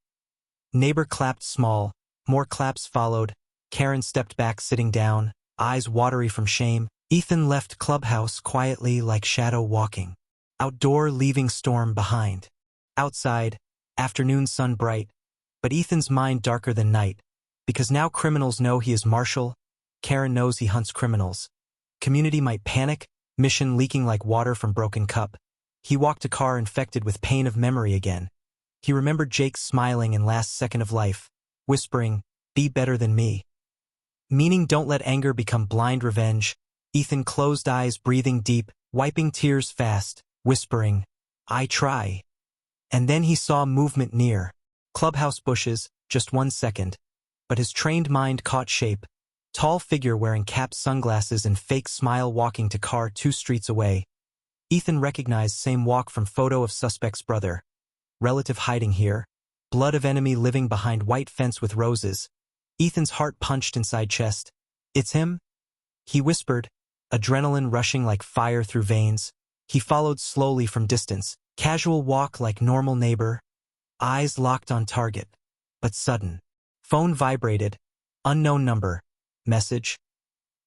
Neighbor clapped small. More claps followed. Karen stepped back sitting down, eyes watery from shame. Ethan left clubhouse quietly like shadow walking. Outdoor leaving storm behind. Outside, afternoon sun bright, but Ethan's mind darker than night, because now criminals know he is Marshal. Karen knows he hunts criminals. Community might panic, mission leaking like water from broken cup. He walked a car infected with pain of memory again. He remembered Jake smiling in last second of life, whispering, be better than me. Meaning don't let anger become blind revenge. Ethan closed eyes breathing deep, wiping tears fast, whispering, I try. And then he saw movement near. Clubhouse bushes, just 1 second. But his trained mind caught shape. Tall figure wearing capped sunglasses and fake smile walking to car 2 streets away. Ethan recognized same walk from photo of suspect's brother. Relative hiding here. Blood of enemy living behind white fence with roses. Ethan's heart punched inside chest. It's him? He whispered, adrenaline rushing like fire through veins. He followed slowly from distance, casual walk like normal neighbor. Eyes locked on target. But sudden. Phone vibrated. Unknown number. Message.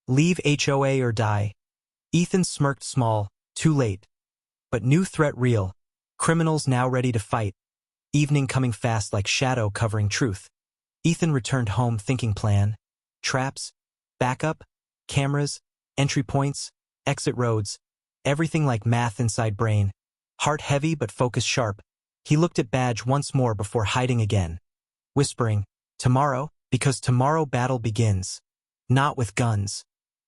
Leave HOA or die. Ethan smirked small, too late. But new threat real. Criminals now ready to fight. Evening coming fast like shadow covering truth. Ethan returned home thinking plan. Traps. Backup. Cameras. Entry points. Exit roads. Everything like math inside brain. Heart heavy but focus sharp. He looked at badge once more before hiding again. Whispering, tomorrow, because tomorrow battle begins. Not with guns,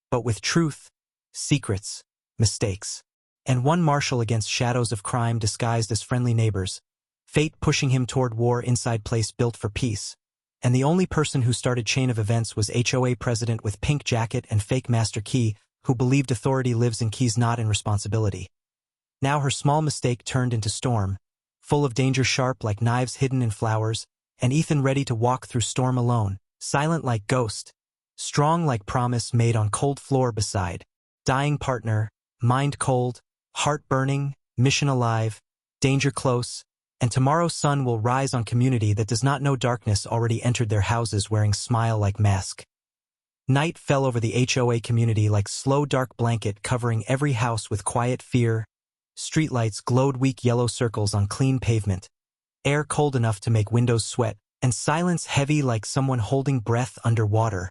but with truth, secrets, mistakes. And one Marshal against shadows of crime disguised as friendly neighbors. Fate pushing him toward war inside place built for peace. And the only person who started chain of events was HOA president with pink jacket and fake master key, who believed authority lives in keys not in responsibility. Now her small mistake turned into storm, full of danger sharp like knives hidden in flowers, and Ethan ready to walk through storm alone, silent like ghost, strong like promise made on cold floor beside. Dying partner, mind cold, heart burning, mission alive, danger close, and tomorrow's sun will rise on community that does not know darkness already entered their houses wearing smile like mask. Night fell over the HOA community like slow dark blanket covering every house with quiet fear. Streetlights glowed weak yellow circles on clean pavement. Air cold enough to make windows sweat, and silence heavy like someone holding breath underwater.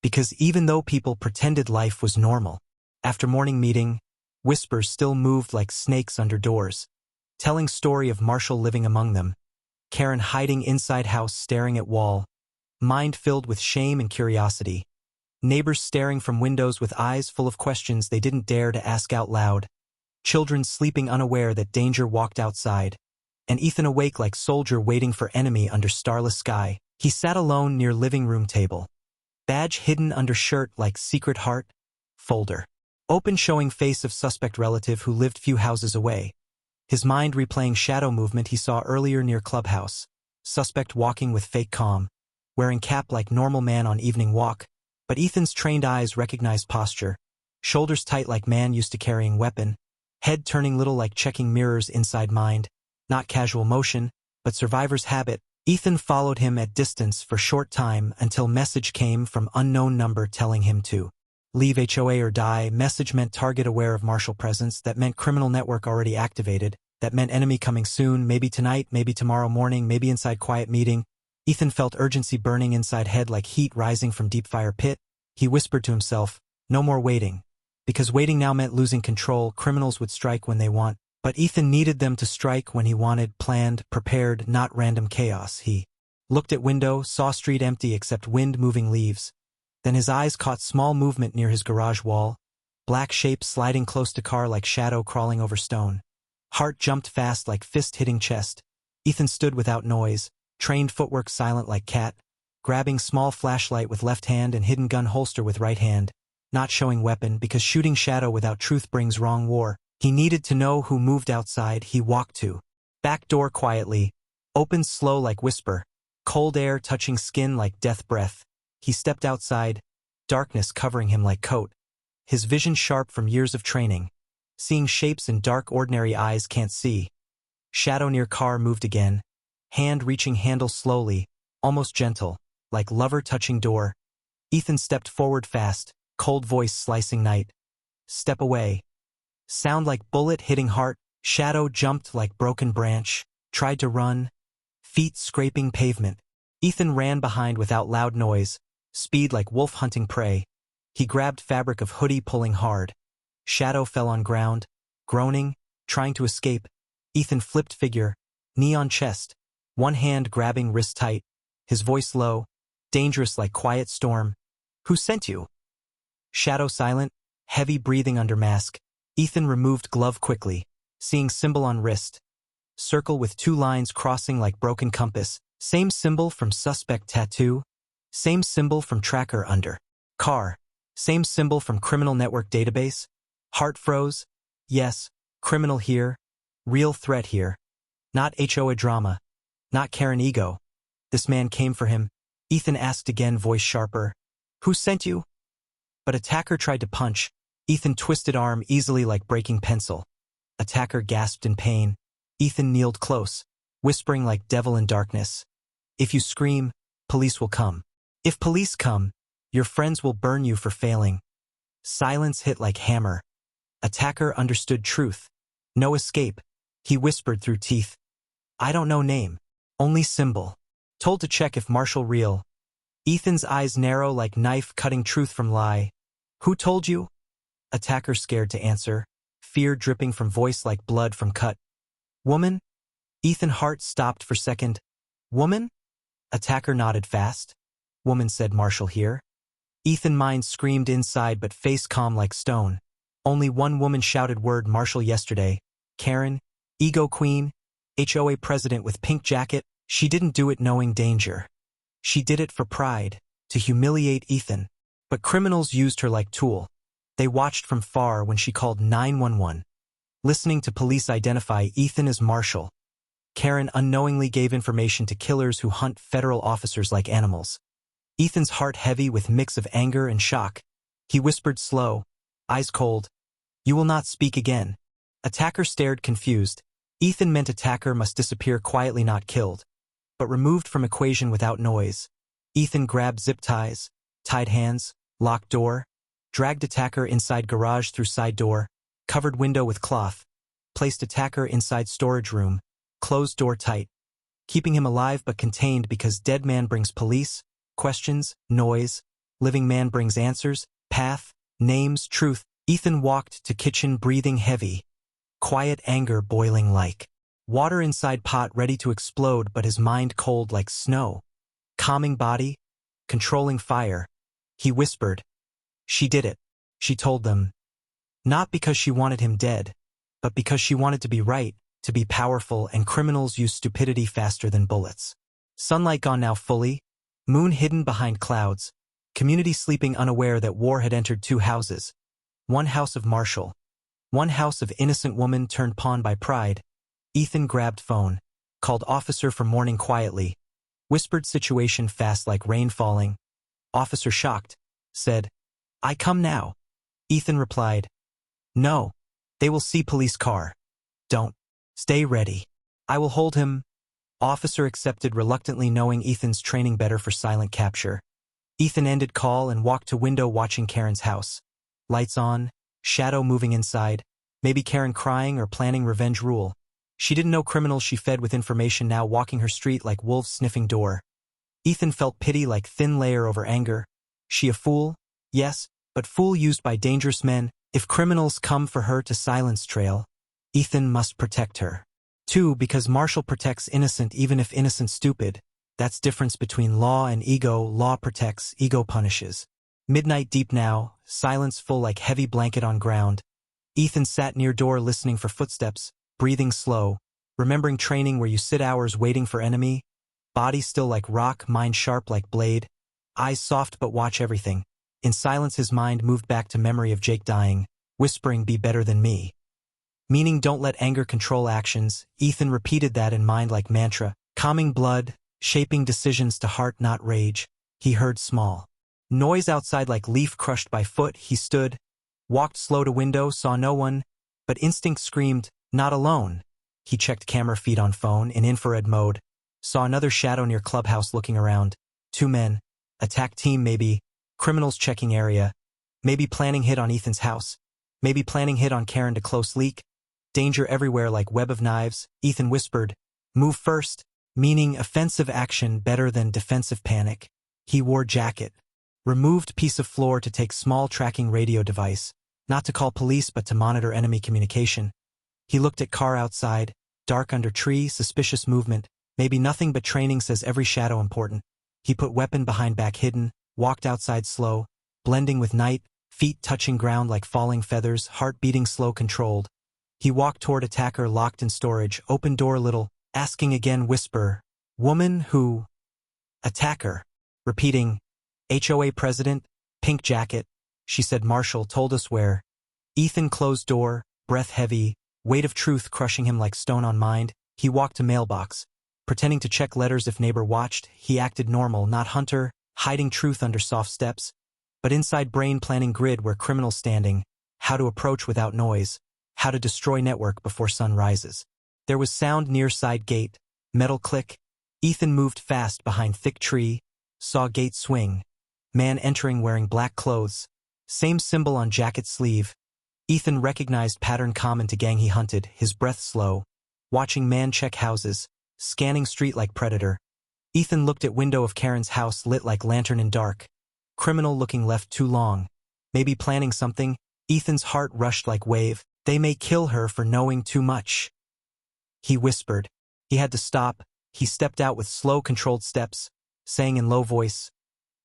Because even though people pretended life was normal, after morning meeting, whispers still moved like snakes under doors, telling story of Marshal living among them. Karen hiding inside house staring at wall, mind filled with shame and curiosity. Neighbors staring from windows with eyes full of questions they didn't dare to ask out loud. Children sleeping unaware that danger walked outside. And Ethan awake like soldier waiting for enemy under starless sky. He sat alone near living room table. Badge hidden under shirt like secret heart. Folder. Open showing face of suspect relative who lived few houses away. His mind replaying shadow movement he saw earlier near clubhouse. Suspect walking with fake calm. Wearing cap like normal man on evening walk. But Ethan's trained eyes recognized posture. Shoulders tight like man used to carrying weapon. Head turning little like checking mirrors inside mind. Not casual motion, but survivor's habit. Ethan followed him at distance for short time until message came from unknown number telling him to leave HOA or die. Message meant target aware of Marshal presence. That meant criminal network already activated. That meant enemy coming soon, maybe tonight, maybe tomorrow morning, maybe inside quiet meeting. Ethan felt urgency burning inside head like heat rising from deep fire pit. He whispered to himself, no more waiting. Because waiting now meant losing control. Criminals would strike when they want. But Ethan needed them to strike when he wanted, planned, prepared, not random chaos. He looked at window, saw street empty except wind-moving leaves. Then his eyes caught small movement near his garage wall. Black shapes sliding close to car like shadow crawling over stone. Heart jumped fast like fist hitting chest. Ethan stood without noise, trained footwork silent like cat, grabbing small flashlight with left hand and hidden gun holster with right hand, not showing weapon because shooting shadow without truth brings wrong war. He needed to know who moved outside. He walked to back door quietly, opened slow like whisper, cold air touching skin like death breath. He stepped outside, darkness covering him like coat, his vision sharp from years of training, seeing shapes in dark ordinary eyes can't see. Shadow near car moved again, hand reaching handle slowly, almost gentle, like lover touching door. Ethan stepped forward fast, cold voice slicing night. Step away. Sound like bullet hitting heart. Shadow jumped like broken branch, tried to run, feet scraping pavement. Ethan ran behind without loud noise, speed like wolf hunting prey. He grabbed fabric of hoodie pulling hard. Shadow fell on ground, groaning, trying to escape. Ethan flipped figure, knee on chest, one hand grabbing wrist tight, his voice low, dangerous like quiet storm. Who sent you? Shadow silent, heavy breathing under mask. Ethan removed glove quickly, seeing symbol on wrist. Circle with two lines crossing like broken compass. Same symbol from suspect tattoo. Same symbol from tracker under car. Same symbol from criminal network database. Heart froze. Yes, criminal here. Real threat here. Not HOA drama. Not Karen ego. This man came for him. Ethan asked again, voice sharper. Who sent you? But attacker tried to punch. Ethan twisted arm easily like breaking pencil. Attacker gasped in pain. Ethan kneeled close, whispering like devil in darkness. If you scream, police will come. If police come, your friends will burn you for failing. Silence hit like hammer. Attacker understood truth. No escape. He whispered through teeth. I don't know name. Only symbol. Told to check if Marshal real. Ethan's eyes narrow like knife cutting truth from lie. Who told you? Attacker scared to answer. Fear dripping from voice like blood from cut. Woman? Ethan heart stopped for second. Woman? Attacker nodded fast. Woman said Marshal here. Ethan mind screamed inside but face calm like stone. Only one woman shouted word Marshal yesterday. Karen, ego queen, HOA president with pink jacket. She didn't do it knowing danger. She did it for pride, to humiliate Ethan. But criminals used her like tool. They watched from far when she called 911. Listening to police identify Ethan as Marshal. Karen unknowingly gave information to killers who hunt federal officers like animals. Ethan's heart heavy with mix of anger and shock. He whispered slow, eyes cold. You will not speak again. Attacker stared confused. Ethan meant attacker must disappear quietly, not killed. But removed from equation without noise. Ethan grabbed zip ties, tied hands, locked door, dragged attacker inside garage through side door, covered window with cloth, placed attacker inside storage room, closed door tight, keeping him alive but contained because dead man brings police, questions, noise, living man brings answers, path, names, truth. Ethan walked to kitchen breathing heavy, quiet anger boiling like water inside pot ready to explode but his mind cold like snow. Calming body, controlling fire. He whispered. She did it, she told them. Not because she wanted him dead, but because she wanted to be right, to be powerful, and criminals use stupidity faster than bullets. Sunlight gone now fully, moon hidden behind clouds, community sleeping unaware that war had entered two houses. One house of Marshal. One house of innocent woman turned pawn by pride. Ethan grabbed phone, called officer for morning quietly, whispered situation fast like rain falling. Officer shocked, said, I come now. Ethan replied, no, they will see police car. Don't. Stay ready. I will hold him. Officer accepted reluctantly knowing Ethan's training better for silent capture. Ethan ended call and walked to window watching Karen's house. Lights on, shadow moving inside, maybe Karen crying or planning revenge rule. She didn't know criminals she fed with information now walking her street like wolves sniffing door. Ethan felt pity like thin layer over anger. She a fool? Yes, but fool used by dangerous men. If criminals come for her to silence trail, Ethan must protect her. 2. Because Marshal protects innocent even if innocent stupid. That's difference between law and ego. Law protects, ego punishes. Midnight deep now, silence full like heavy blanket on ground. Ethan sat near door listening for footsteps, breathing slow, remembering training where you sit hours waiting for enemy, body still like rock, mind sharp like blade, eyes soft but watch everything. In silence his mind moved back to memory of Jake dying, whispering be better than me. Meaning don't let anger control actions. Ethan repeated that in mind like mantra, calming blood, shaping decisions to heart not rage. He heard small noise outside like leaf crushed by foot. He stood, walked slow to window, saw no one, but instinct screamed, not alone. He checked camera feed on phone in infrared mode, saw another shadow near clubhouse looking around. 2 men, attack team maybe, criminals checking area, maybe planning hit on Ethan's house, maybe planning hit on Karen to close leak. Danger everywhere like web of knives. Ethan whispered, move first, meaning offensive action better than defensive panic. He wore jacket. Removed piece of floor to take small tracking radio device, not to call police but to monitor enemy communication. He looked at car outside, dark under tree, suspicious movement, maybe nothing but training says every shadow important. He put weapon behind back hidden, walked outside slow, blending with night, feet touching ground like falling feathers, heart beating slow controlled. He walked toward attacker locked in storage, open door little, asking again whisper, woman who? Attacker, repeating, HOA president, pink jacket. She said Marshal told us where. Ethan closed door, breath heavy, weight of truth crushing him like stone on mind. He walked to mailbox, pretending to check letters if neighbor watched. He acted normal, not hunter, hiding truth under soft steps, but inside brain planning grid where criminals standing, how to approach without noise, how to destroy network before sun rises. There was sound near side gate, metal click. Ethan moved fast behind thick tree, saw gate swing. Man entering wearing black clothes, same symbol on jacket sleeve. Ethan recognized pattern common to gang he hunted, his breath slow, watching man check houses, scanning street like predator. Ethan looked at window of Karen's house lit like lantern in dark. Criminal looking left too long, maybe planning something. Ethan's heart rushed like wave. They may kill her for knowing too much. He whispered. He had to stop. He stepped out with slow controlled steps, saying in low voice,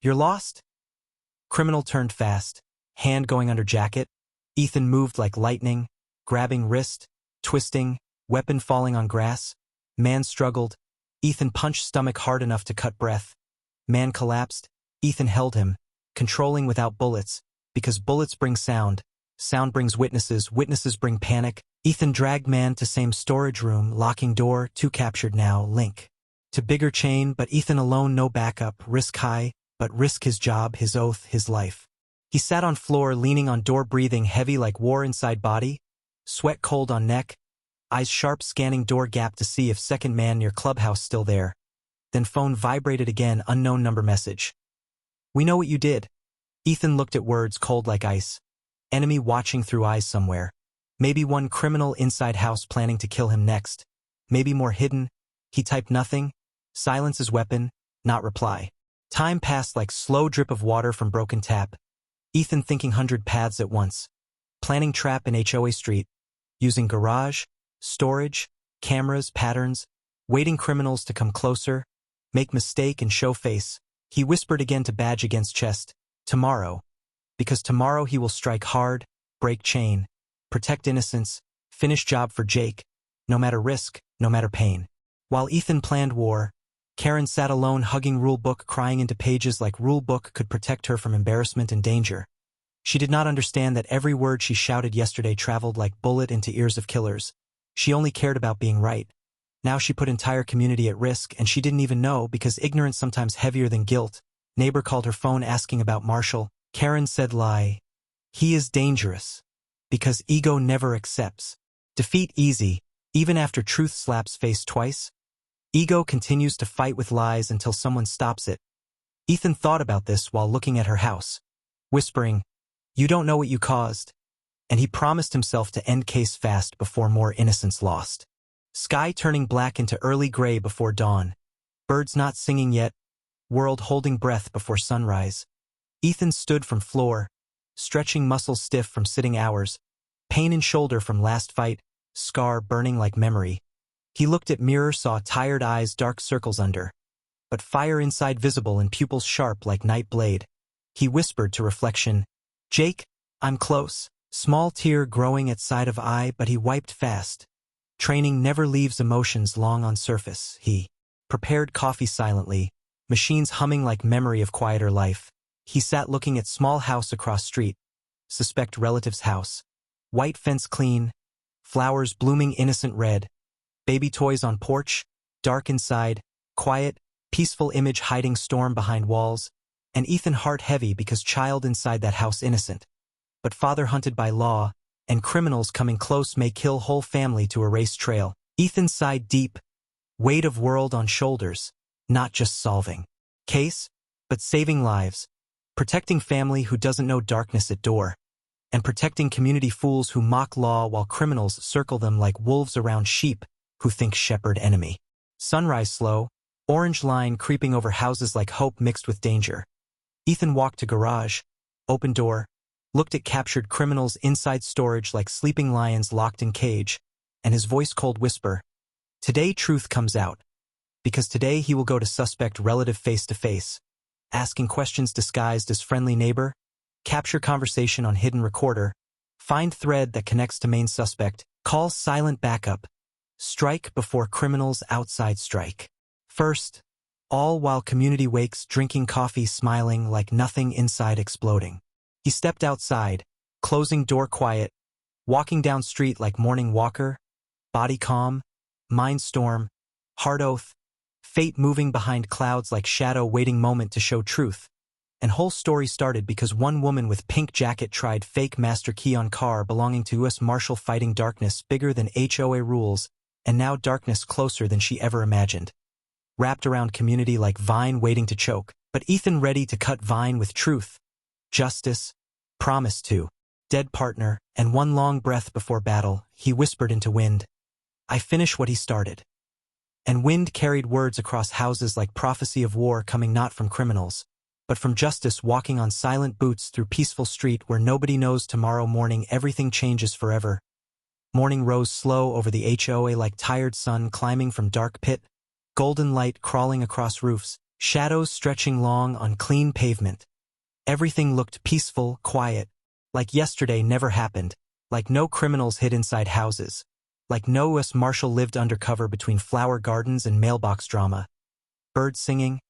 you're lost? Criminal turned fast, hand going under jacket. Ethan moved like lightning, grabbing wrist, twisting, weapon falling on grass. Man struggled. Ethan punched stomach hard enough to cut breath. Man collapsed. Ethan held him, controlling without bullets, because bullets bring sound. Sound brings witnesses, witnesses bring panic. Ethan dragged man to same storage room, locking door, 2 captured now, link. To bigger chain, but Ethan alone no backup, risk high, but risk his job, his oath, his life. He sat on floor leaning on door breathing heavy like war inside body, sweat cold on neck, eyes sharp scanning door gap to see if second man near clubhouse still there. Then phone vibrated again, unknown number message. We know what you did. Ethan looked at words cold like ice. Enemy watching through eyes somewhere. Maybe one criminal inside house planning to kill him next. Maybe more hidden. He typed nothing. Silence his weapon, not reply. Time passed like slow drip of water from broken tap. Ethan thinking 100 paths at once. Planning trap in HOA street. Using garage, storage, cameras, patterns. Waiting criminals to come closer. Make mistake and show face. He whispered again to badge against chest. Tomorrow. Because tomorrow he will strike hard, break chain, protect innocence, finish job for Jake, no matter risk, no matter pain. While Ethan planned war, Karen sat alone hugging rule book, crying into pages like rule book could protect her from embarrassment and danger. She did not understand that every word she shouted yesterday traveled like bullet into ears of killers. She only cared about being right. Now she put entire community at risk, and she didn't even know because ignorance sometimes heavier than guilt. Neighbor called her phone asking about Marshal. Karen said lie. He is dangerous. Because ego never accepts defeat easy, even after truth slaps face twice. Ego continues to fight with lies until someone stops it. Ethan thought about this while looking at her house, whispering, you don't know what you caused. And he promised himself to end case fast before more innocence lost. Sky turning black into early gray before dawn. Birds not singing yet, world holding breath before sunrise. Ethan stood from floor, stretching muscles stiff from sitting hours, pain in shoulder from last fight, scar burning like memory. He looked at mirror, saw tired eyes, dark circles under, but fire inside visible and pupils sharp like night blade. He whispered to reflection, "Jake, I'm close." Small tear growing at side of eye, but he wiped fast. Training never leaves emotions long on surface. He prepared coffee silently, machines humming like memory of quieter life. He sat looking at small house across street, suspect relative's house. White fence clean, flowers blooming innocent red, baby toys on porch, dark inside, quiet, peaceful image hiding storm behind walls, and Ethan heart heavy because child inside that house innocent. But father hunted by law, and criminals coming close may kill whole family to erase trail. Ethan sighed deep, weight of world on shoulders, not just solving case, but saving lives, protecting family who doesn't know darkness at door, and protecting community fools who mock law while criminals circle them like wolves around sheep who think shepherd enemy. Sunrise slow, orange line creeping over houses like hope mixed with danger. Ethan walked to garage, open door, looked at captured criminals inside storage like sleeping lions locked in cage, and his voice cold whisper, "Today truth comes out." Because today he will go to suspect relative face to face, asking questions disguised as friendly neighbor, capture conversation on hidden recorder, find thread that connects to main suspect, call silent backup, strike before criminals outside strike. First, all while community wakes drinking coffee smiling like nothing inside exploding. He stepped outside, closing door quiet, walking down street like morning walker, body calm, mind storm, heart oath, fate moving behind clouds like shadow waiting moment to show truth. And whole story started because one woman with pink jacket tried fake master key on car belonging to US Marshal fighting darkness bigger than HOA rules, and now darkness closer than she ever imagined. Wrapped around community like vine waiting to choke, but Ethan ready to cut vine with truth, justice, promise to, dead partner, and one long breath before battle, he whispered into wind, "I finish what he started." And wind carried words across houses like prophecy of war coming not from criminals, but from justice walking on silent boots through peaceful street where nobody knows tomorrow morning everything changes forever. Morning rose slow over the HOA like tired sun climbing from dark pit, golden light crawling across roofs, shadows stretching long on clean pavement. Everything looked peaceful, quiet, like yesterday never happened, like no criminals hid inside houses, like no US Marshal lived undercover between flower gardens and mailbox drama. Birds singing,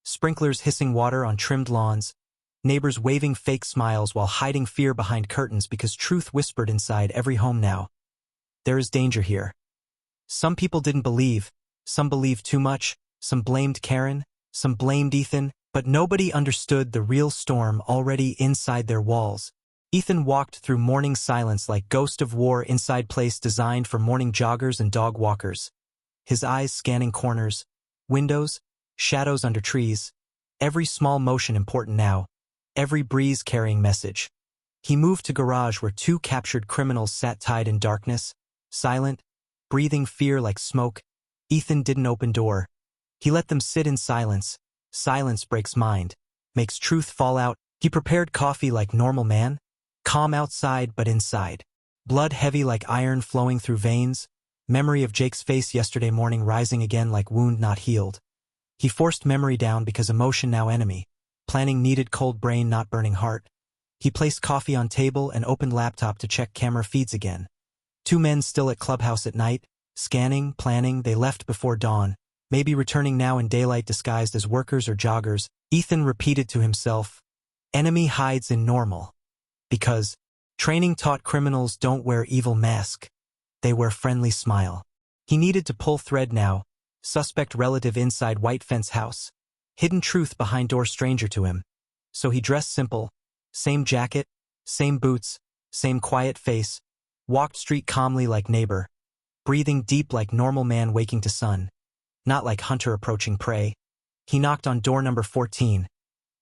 sprinklers hissing water on trimmed lawns, neighbors waving fake smiles while hiding fear behind curtains because truth whispered inside every home now. There is danger here. Some people didn't believe, some believed too much, some blamed Karen, some blamed Ethan, but nobody understood the real storm already inside their walls. Ethan walked through morning silence like ghost of war inside place designed for morning joggers and dog walkers. His eyes scanning corners, windows, shadows under trees, every small motion important now, every breeze carrying message. He moved to garage where two captured criminals sat tied in darkness, silent, breathing fear like smoke. Ethan didn't open door. He let them sit in silence. Silence breaks mind, makes truth fall out. He prepared coffee like normal man, calm outside but inside. Blood heavy like iron flowing through veins, memory of Jake's face yesterday morning rising again like wound not healed. He forced memory down because emotion now enemy, planning needed cold brain not burning heart. He placed coffee on table and opened laptop to check camera feeds again. Two men still at clubhouse at night, scanning, planning, they left before dawn. Maybe returning now in daylight disguised as workers or joggers. Ethan repeated to himself, enemy hides in normal. Because training taught criminals don't wear evil mask. They wear friendly smile. He needed to pull thread now. Suspect relative inside white fence house. Hidden truth behind door stranger to him. So he dressed simple. Same jacket, same boots, same quiet face. Walked street calmly like neighbor. Breathing deep like normal man waking to sun. Not like hunter approaching prey. He knocked on door number 14.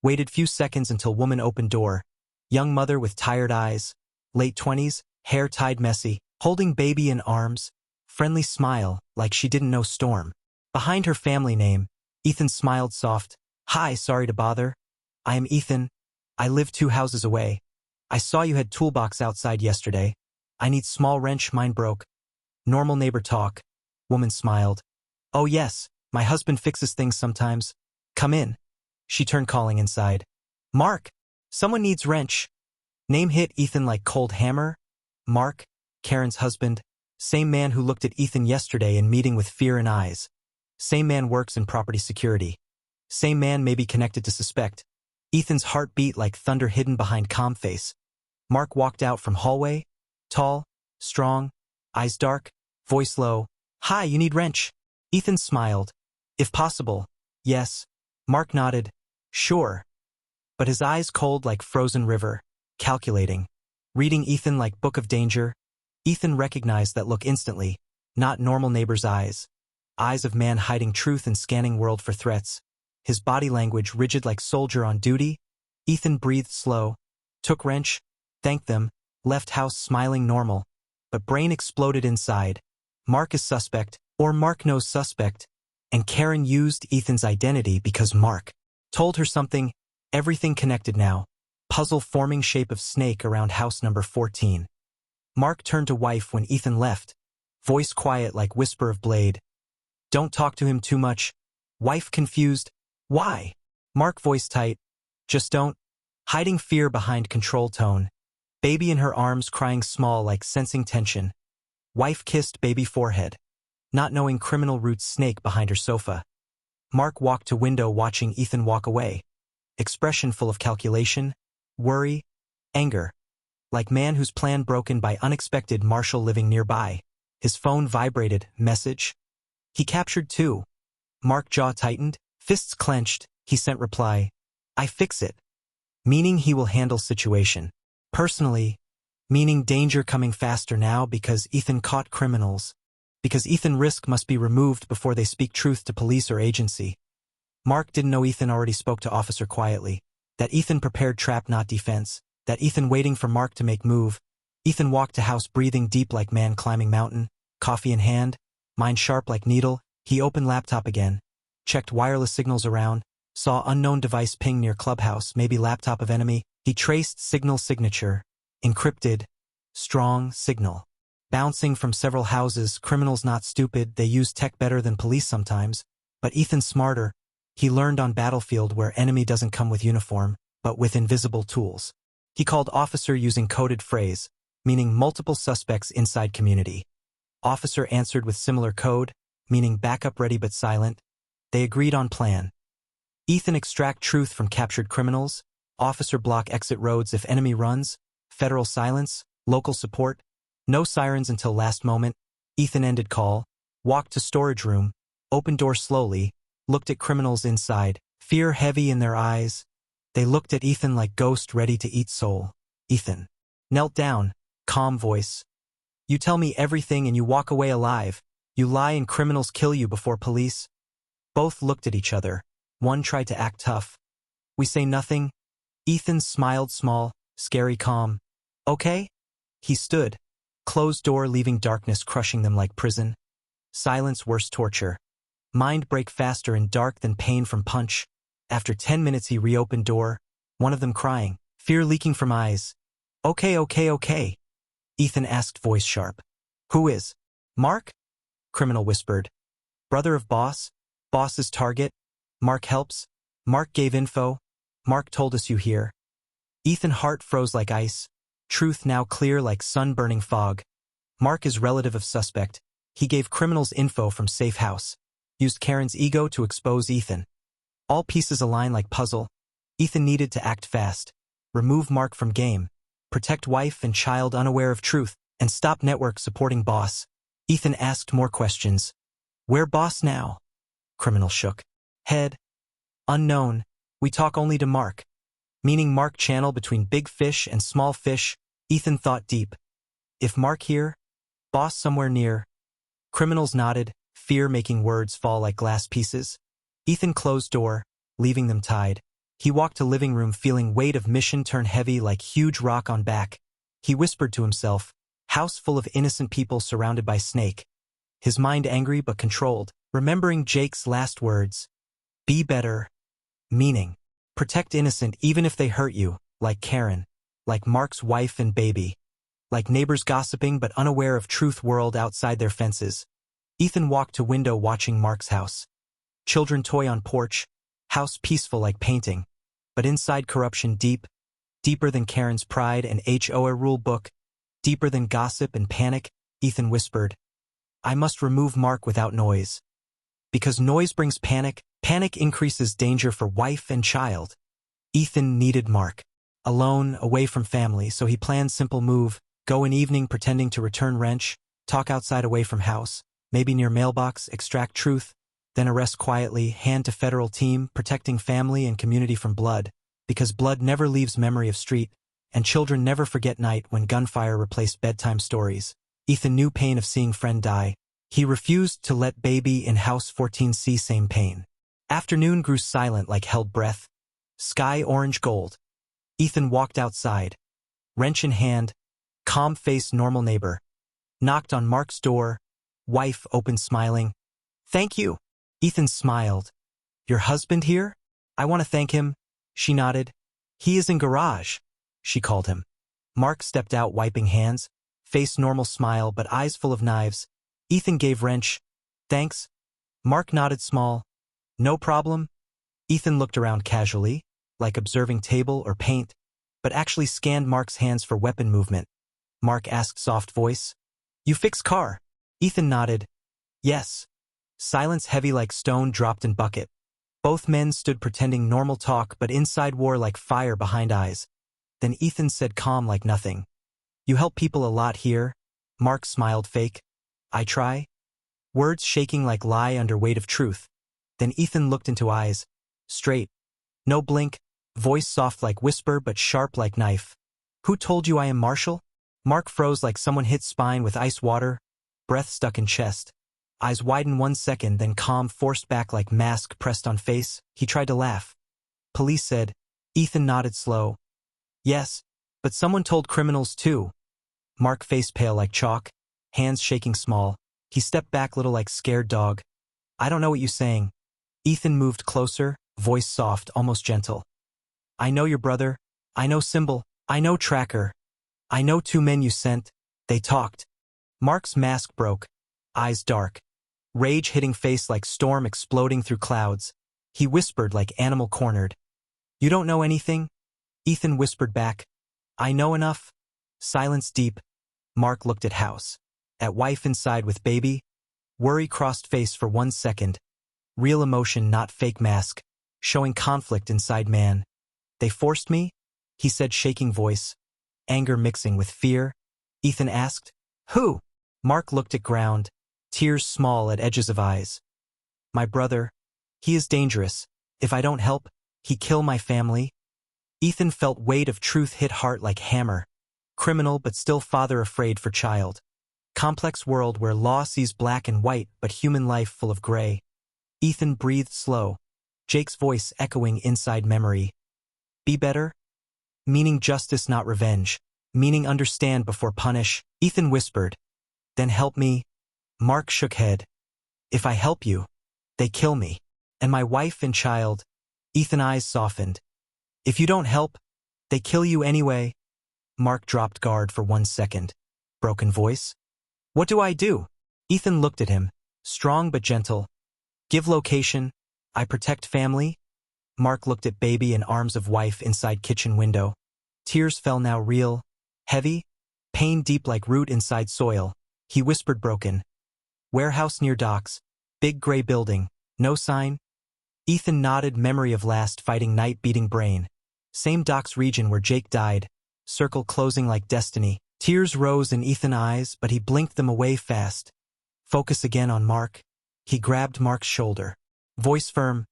Waited few seconds until woman opened door. Young mother with tired eyes. Late 20s, hair tied messy. Holding baby in arms. Friendly smile, like she didn't know storm. Behind her family name, Ethan smiled soft. Hi, sorry to bother. I am Ethan. I live 2 houses away. I saw you had toolbox outside yesterday. I need small wrench, mine broke. Normal neighbor talk. Woman smiled. Oh yes, my husband fixes things sometimes. Come in. She turned calling inside. Mark, someone needs wrench. Name hit Ethan like cold hammer. Mark, Karen's husband. Same man who looked at Ethan yesterday in meeting with fear in eyes. Same man works in property security. Same man may be connected to suspect. Ethan's heart beat like thunder hidden behind calm face. Mark walked out from hallway. Tall, strong, eyes dark, voice low. Hi, you need wrench. Ethan smiled. If possible, yes. Mark nodded. Sure. But his eyes cold like frozen river, calculating. Reading Ethan like book of danger. Ethan recognized that look instantly, not normal neighbor's eyes. Eyes of man hiding truth and scanning world for threats. His body language rigid like soldier on duty. Ethan breathed slow, took wrench, thanked them, left house smiling normal. But brain exploded inside. Mark is suspect, or Mark knows suspect. And Karen used Ethan's identity because Mark told her something, everything connected now. Puzzle forming shape of snake around house number 14. Mark turned to wife when Ethan left. Voice quiet like whisper of blade. Don't talk to him too much. Wife confused. Why? Mark voice tight. Just don't. Hiding fear behind control tone. Baby in her arms crying small like sensing tension. Wife kissed baby forehead. Not knowing criminal roots snake behind her sofa. Mark walked to window watching Ethan walk away. Expression full of calculation, worry, anger. Like man whose plan broken by unexpected Marshal living nearby. His phone vibrated, message. He captured 2. Mark jaw tightened, fists clenched, he sent reply. I fix it. Meaning he will handle situation. Personally, meaning danger coming faster now because Ethan caught criminals. Because Ethan risk must be removed before they speak truth to police or agency. Mark didn't know Ethan already spoke to officer quietly. That Ethan prepared trap not defense. That Ethan waiting for Mark to make move. Ethan walked to house breathing deep like man climbing mountain, coffee in hand, mind sharp like needle. He opened laptop again, checked wireless signals around, saw unknown device ping near clubhouse, maybe laptop of enemy. He traced signal signature, encrypted, strong signal. Bouncing from several houses, criminals not stupid, they use tech better than police sometimes. But Ethan smarter. He learned on battlefield where enemy doesn't come with uniform, but with invisible tools. He called officer using coded phrase, meaning multiple suspects inside community. Officer answered with similar code, meaning backup ready but silent. They agreed on plan. Ethan extract truth from captured criminals. Officer block exit roads if enemy runs. Federal silence, local support. No sirens until last moment. Ethan ended call, walked to storage room, opened door slowly, looked at criminals inside, fear heavy in their eyes. They looked at Ethan like ghost ready to eat soul. Ethan knelt down, calm voice. You tell me everything and you walk away alive. You lie and criminals kill you before police. Both looked at each other. One tried to act tough. We say nothing. Ethan smiled small, scary calm. Okay? He stood. Closed door leaving darkness crushing them like prison. Silence worse torture. Mind break faster in dark than pain from punch. After 10 minutes he reopened door, one of them crying, fear leaking from eyes. Okay. Ethan asked voice sharp. Who is? Mark? Criminal whispered. Brother of boss? Boss's target? Mark helps? Mark gave info? Mark told us you here. Ethan heart froze like ice. Truth now clear like sun-burning fog. Mark is relative of suspect. He gave criminals info from safe house. Used Karen's ego to expose Ethan. All pieces align like puzzle. Ethan needed to act fast. Remove Mark from game. Protect wife and child unaware of truth. And stop network supporting boss. Ethan asked more questions. Where boss now? Criminal shook head. Unknown. We talk only to Mark. Meaning Mark channel between big fish and small fish. Ethan thought deep. If Mark here? Boss somewhere near. Criminals nodded, fear making words fall like glass pieces. Ethan closed door, leaving them tied. He walked to living room feeling weight of mission turn heavy like huge rock on back. He whispered to himself, house full of innocent people surrounded by snake. his mind angry but controlled, remembering Jake's last words. Be better. Meaning, protect innocent even if they hurt you, like Karen, like Mark's wife and baby, like neighbors gossiping but unaware of truth world outside their fences. Ethan walked to window watching Mark's house. Children toy on porch, house peaceful like painting, but inside corruption deep, deeper than Karen's pride and HOA rule book, deeper than gossip and panic. Ethan whispered, I must remove Mark without noise. Because noise brings panic, panic increases danger for wife and child. Ethan needed Mark. Alone, away from family, so he planned simple move, go in evening pretending to return wrench, talk outside away from house, maybe near mailbox, extract truth, then arrest quietly, hand to federal team, protecting family and community from blood, because blood never leaves memory of street, and children never forget night when gunfire replaced bedtime stories. Ethan knew pain of seeing friend die. He refused to let baby in house 14 see same pain. Afternoon grew silent like held breath. Sky orange gold. Ethan walked outside. Wrench in hand. Calm face normal neighbor. Knocked on Mark's door. Wife opened smiling. Thank you. Ethan smiled. Your husband here? I want to thank him. She nodded. He is in garage. She called him. Mark stepped out wiping hands. Face normal smile but eyes full of knives. Ethan gave wrench. Thanks. Mark nodded small. No problem. Ethan looked around casually, like observing table or paint, but actually scanned Mark's hands for weapon movement. Mark asked soft voice. You fix car? Ethan nodded. Yes. Silence heavy like stone dropped in bucket. Both men stood pretending normal talk but inside war like fire behind eyes. Then Ethan said calm like nothing. You help people a lot here. Mark smiled fake. I try. Words shaking like lie under weight of truth. Then Ethan looked into eyes. Straight. No blink. Voice soft like whisper but sharp like knife. Who told you I am Marshal? Mark froze like someone hit spine with ice water. Breath stuck in chest. Eyes widen 1 second then calm forced back like mask pressed on face. He tried to laugh. Police said. Ethan nodded slow. Yes, but someone told criminals too. Mark face pale like chalk. Hands shaking small. He stepped back little like scared dog. I don't know what you're saying. Ethan moved closer, voice soft, almost gentle. I know your brother. I know Symbol. I know Tracker. I know 2 men you sent. They talked. Mark's mask broke. Eyes dark. Rage hitting face like storm exploding through clouds. He whispered like animal cornered. You don't know anything? Ethan whispered back. I know enough. Silence deep. Mark looked at house. At wife inside with baby. Worry crossed face for 1 second. Real emotion not fake mask. Showing conflict inside man. They forced me? He said shaking voice. Anger mixing with fear. Ethan asked. Who? Mark looked at ground. Tears small at edges of eyes. My brother. He is dangerous. If I don't help, he kill my family. Ethan felt weight of truth hit heart like hammer. Criminal but still father afraid for child. Complex world where law sees black and white but human life full of gray. Ethan breathed slow. Jake's voice echoing inside memory. Be better? Meaning justice not revenge. Meaning understand before punish. Ethan whispered. Then help me. Mark shook head. If I help you, they kill me. And my wife and child. Ethan eyes softened. If you don't help, they kill you anyway. Mark dropped guard for 1 second. Broken voice. What do I do? Ethan looked at him. Strong but gentle. Give location. I protect family. Mark looked at baby and arms of wife inside kitchen window. Tears fell now real. Heavy. Pain deep like root inside soil. He whispered broken. Warehouse near docks. Big gray building. No sign. Ethan nodded memory of last fighting night beating brain. Same docks region where Jake died. Circle closing like destiny. Tears rose in Ethan's eyes but he blinked them away fast. Focus again on Mark. He grabbed Mark's shoulder. Voice firm.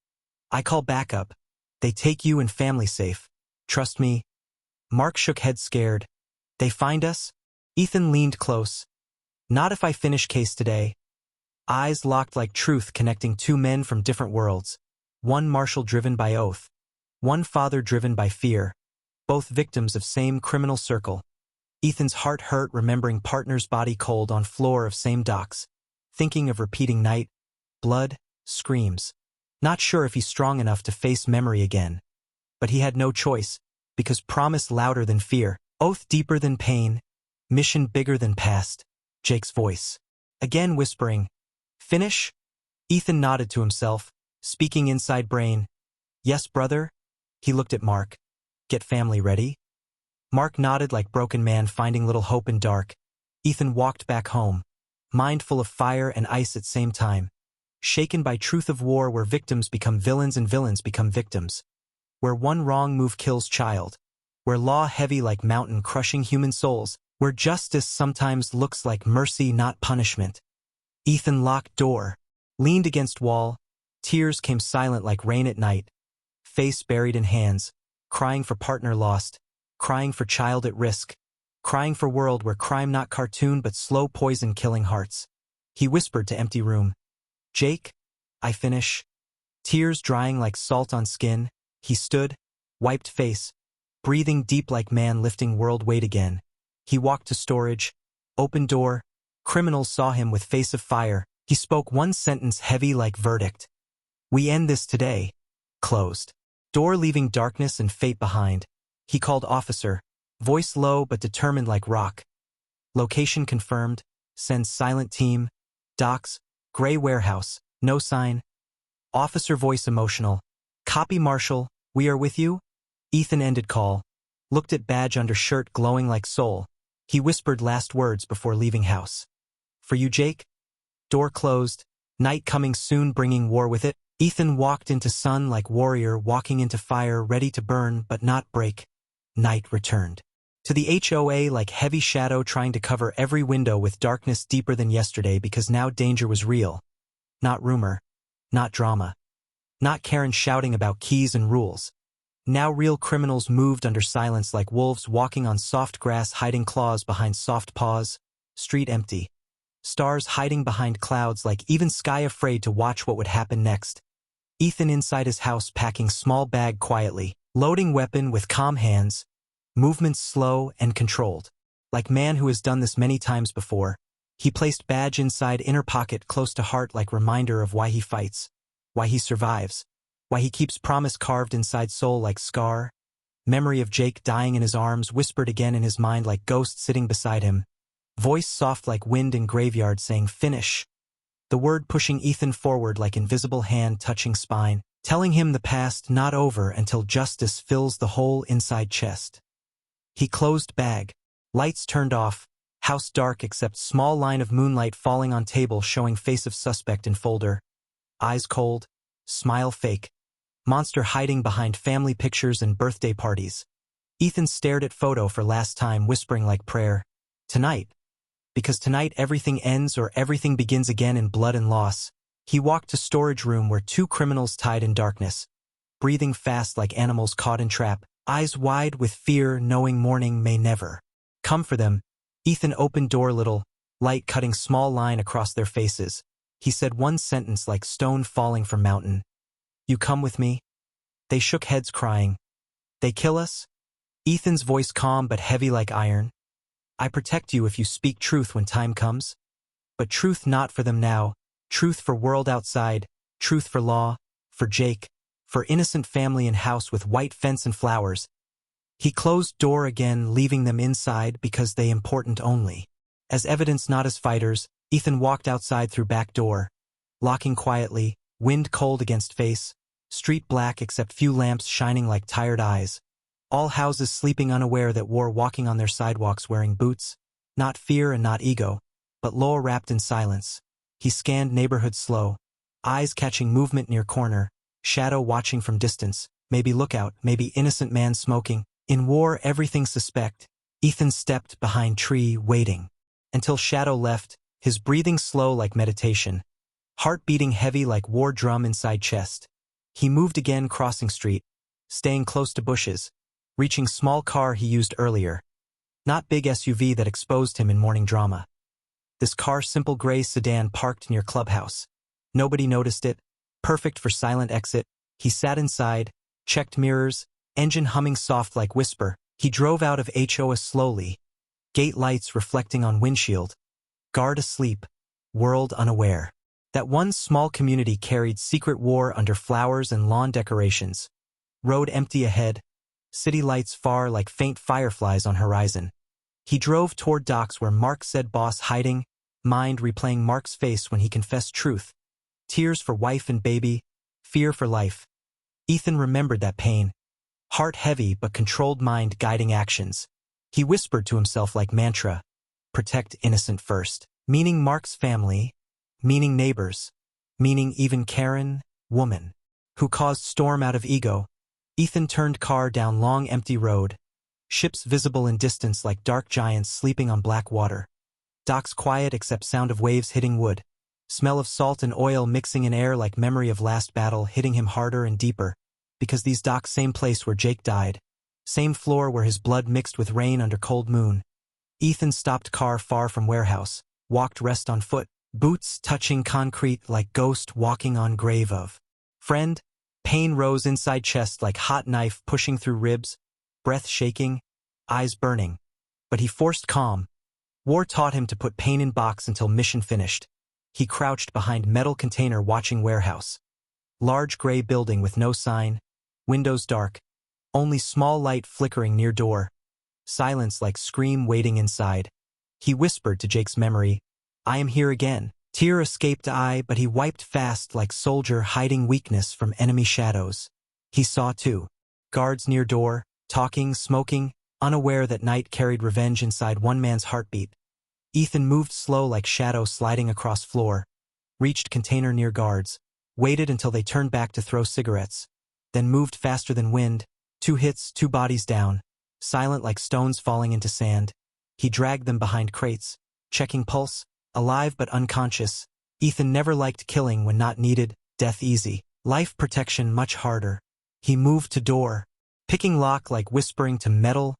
I call backup. They take you and family safe. Trust me. Mark shook head scared. They find us? Ethan leaned close. Not if I finish case today. Eyes locked like truth connecting 2 men from different worlds. One Marshal driven by oath. One father driven by fear. Both victims of same criminal circle. Ethan's heart hurt remembering partner's body cold on floor of same docks. thinking of repeating night, blood, screams. Not sure if he's strong enough to face memory again. But he had no choice, because promise louder than fear, oath deeper than pain, mission bigger than past. Jake's voice. Again whispering, "Finish?" Ethan nodded to himself, speaking inside brain. "Yes, brother?" He looked at Mark. "Get family ready?" Mark nodded like broken man finding little hope in dark. Ethan walked back home, mind full of fire and ice at same time. Shaken by truth of war where victims become villains and villains become victims. Where one wrong move kills child. Where law heavy like mountain crushing human souls. Where justice sometimes looks like mercy not punishment. Ethan locked door. Leaned against wall. Tears came silent like rain at night. Face buried in hands. Crying for partner lost. Crying for child at risk. Crying for world where crime not cartoon but slow poison killing hearts. He whispered to empty room. "Jake, I finish." Tears drying like salt on skin, he stood, wiped face, breathing deep like man lifting world weight again. He walked to storage, opened door, criminals saw him with face of fire. He spoke one sentence heavy like verdict. "We end this today." Closed. Door leaving darkness and fate behind. He called officer, voice low but determined like rock. Location confirmed, send silent team, docks, gray warehouse, no sign. Officer voice emotional. "Copy Marshal, we are with you." Ethan ended call, looked at badge under shirt glowing like soul. He whispered last words before leaving house. "For you, Jake?" Door closed, night coming soon bringing war with it. Ethan walked into sun like warrior walking into fire ready to burn but not break. Night returned. To the HOA like heavy shadow trying to cover every window with darkness deeper than yesterday because now danger was real. Not rumor. Not drama. Not Karen shouting about keys and rules. Now real criminals moved under silence like wolves walking on soft grass hiding claws behind soft paws. Street empty. Stars hiding behind clouds like even sky afraid to watch what would happen next. Ethan inside his house packing small bag quietly, loading weapon with calm hands, movements slow and controlled. Like man who has done this many times before, he placed badge inside inner pocket close to heart like reminder of why he fights, why he survives, why he keeps promise carved inside soul like scar. Memory of Jake dying in his arms whispered again in his mind like ghost sitting beside him. Voice soft like wind in graveyard saying finish. The word pushing Ethan forward like invisible hand touching spine, telling him the past not over until justice fills the hole inside chest. He closed bag. Lights turned off. House dark except small line of moonlight falling on table showing face of suspect in folder. Eyes cold. Smile fake. Monster hiding behind family pictures and birthday parties. Ethan stared at photo for last time whispering like prayer. Tonight. Because tonight everything ends or everything begins again in blood and loss. He walked to storage room where two criminals tied in darkness. Breathing fast like animals caught in trap. Eyes wide with fear knowing morning may never come for them. Ethan opened door little, light cutting small line across their faces. He said one sentence like stone falling from mountain. "You come with me?" They shook heads crying. "They kill us?" Ethan's voice calm but heavy like iron. "I protect you if you speak truth when time comes. But truth not for them now, truth for world outside, truth for law, for Jake, for innocent family and house with white fence and flowers." He closed door again, leaving them inside because they important only. As evidence not as fighters, Ethan walked outside through back door. Locking quietly, wind cold against face, street black except few lamps shining like tired eyes. All houses sleeping unaware that war walking on their sidewalks wearing boots. Not fear and not ego, but law wrapped in silence. He scanned neighborhood slow, eyes catching movement near corner, shadow watching from distance, maybe lookout, maybe innocent man smoking. In war everything suspect. Ethan stepped behind tree waiting. Until shadow left, his breathing slow like meditation. Heart beating heavy like war drum inside chest. He moved again crossing street, staying close to bushes, reaching small car he used earlier. Not big SUV that exposed him in morning drama. This car simple gray sedan parked near clubhouse. Nobody noticed it. Perfect for silent exit. He sat inside, checked mirrors, engine humming soft like whisper. He drove out of HOA slowly. Gate lights reflecting on windshield. Guard asleep. world unaware. That one small community carried secret war under flowers and lawn decorations. Road empty ahead, city lights far like faint fireflies on horizon. He drove toward docks where Mark said boss hiding, mind replaying Mark's face when he confessed truth. Tears for wife and baby, fear for life. Ethan remembered that pain. Heart heavy but controlled mind guiding actions. He whispered to himself like mantra, protect innocent first. Meaning Mark's family, meaning neighbors, meaning even Karen, woman, who caused storm out of ego. Ethan turned car down long empty road. Ships visible in distance like dark giants sleeping on black water. Docks quiet except sound of waves hitting wood. Smell of salt and oil mixing in air like memory of last battle hitting him harder and deeper. Because these docks same place where Jake died. Same floor where his blood mixed with rain under cold moon. Ethan stopped car far from warehouse. Walked rest on foot. Boots touching concrete like ghost walking on grave of. Friend. Pain rose inside chest like hot knife pushing through ribs. Breath shaking. Eyes burning. But he forced calm. War taught him to put pain in box until mission finished. He crouched behind metal container watching warehouse. Large gray building with no sign. Windows dark. Only small light flickering near door. Silence like scream waiting inside. He whispered to Jake's memory, I am here again. Tear escaped eye, but he wiped fast like soldier hiding weakness from enemy shadows. He saw too. Guards near door, talking, smoking, unaware that night carried revenge inside one man's heartbeat. Ethan moved slow like shadow sliding across floor. Reached container near guards. Waited until they turned back to throw cigarettes. Then moved faster than wind. 2 hits, 2 bodies down. Silent like stones falling into sand. He dragged them behind crates. Checking pulse. Alive but unconscious. Ethan never liked killing when not needed. Death easy. Life protection much harder. He moved to door. Picking lock like whispering to metal.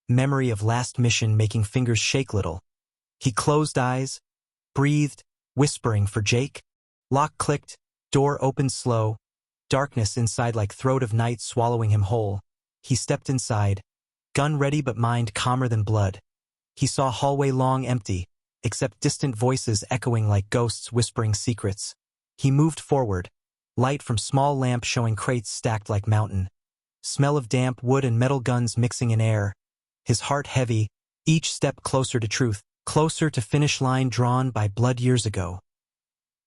Memory of last mission making fingers shake little. He closed eyes. Breathed. Whispering for Jake. Lock clicked. Door opened slow. Darkness inside like throat of night swallowing him whole. He stepped inside. Gun ready but mind calmer than blood. He saw hallway long empty, except distant voices echoing like ghosts whispering secrets. He moved forward. Light from small lamp showing crates stacked like mountain. Smell of damp wood and metal guns mixing in air. His heart heavy, each step closer to truth, closer to finish line drawn by blood years ago.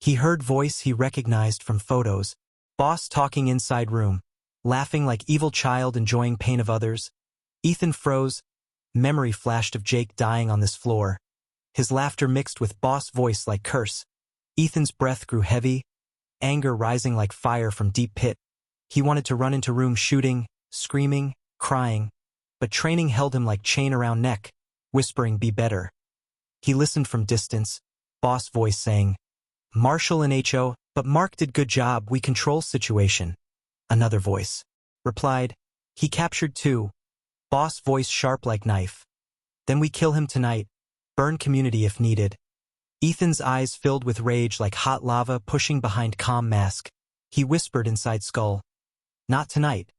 He heard voice he recognized from photos. Boss talking inside room. Laughing like evil child enjoying pain of others. Ethan froze. Memory flashed of Jake dying on this floor. His laughter mixed with boss voice like curse. Ethan's breath grew heavy. Anger rising like fire from deep pit. He wanted to run into room shooting, screaming, crying. But training held him like chain around neck, whispering be better. He listened from distance. Boss voice saying, Marshal and HO, but Mark did good job, we control situation. Another voice replied, he captured 2. Boss voice sharp like knife. Then we kill him tonight. Burn community if needed. Ethan's eyes filled with rage like hot lava pushing behind calm mask. He whispered inside skull. Not tonight.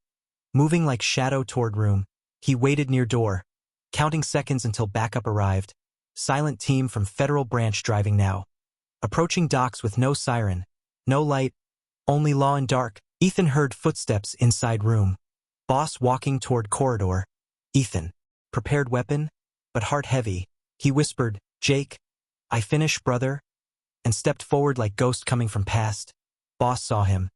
Moving like shadow toward room. He waited near door. Counting seconds until backup arrived. Silent team from federal branch driving now. Approaching docks with no siren. No light. Only law and dark. Ethan heard footsteps inside room. Boss walking toward corridor. Ethan. Prepared weapon, but heart heavy. He whispered, Jake, I finish, brother, and stepped forward like ghost coming from past. Boss saw him.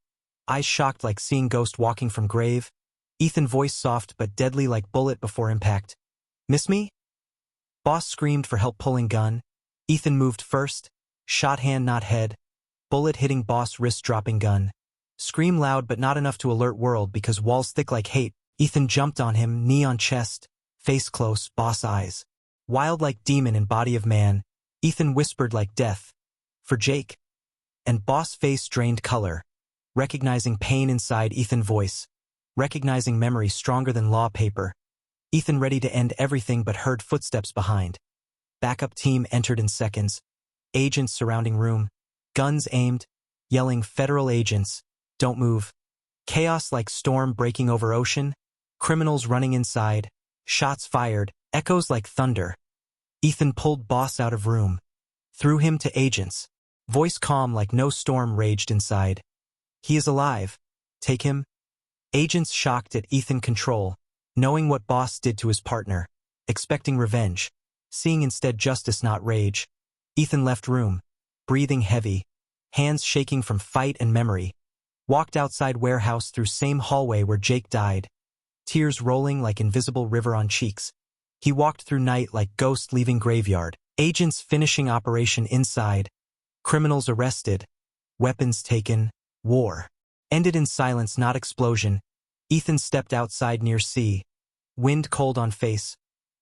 Eyes shocked like seeing ghost walking from grave. Ethan voice soft but deadly like bullet before impact. Miss me? Boss screamed for help pulling gun. Ethan moved first. Shot hand not head. Bullet hitting boss wrist dropping gun. Scream loud but not enough to alert world because walls thick like hate. Ethan jumped on him, knee on chest, face close, boss eyes. Wild like demon in body of man. Ethan whispered like death. For Jake. And boss face drained color. Recognizing pain inside Ethan voice. Recognizing memory stronger than law paper. Ethan ready to end everything but heard footsteps behind. Backup team entered in seconds. Agents surrounding room. Guns aimed. Yelling federal agents. Don't move. Chaos like storm breaking over ocean. Criminals running inside. Shots fired. Echoes like thunder. Ethan pulled boss out of room. Threw him to agents. Voice calm like no storm raged inside. He is alive. Take him. Agents shocked at Ethan control, knowing what boss did to his partner, expecting revenge, seeing instead justice not rage. Ethan left room, breathing heavy, hands shaking from fight and memory, walked outside warehouse through same hallway where Jake died, tears rolling like invisible river on cheeks. He walked through night like ghost leaving graveyard, agents finishing operation inside, criminals arrested, weapons taken, war. Ended in silence, not explosion. Ethan stepped outside near sea, wind cold on face,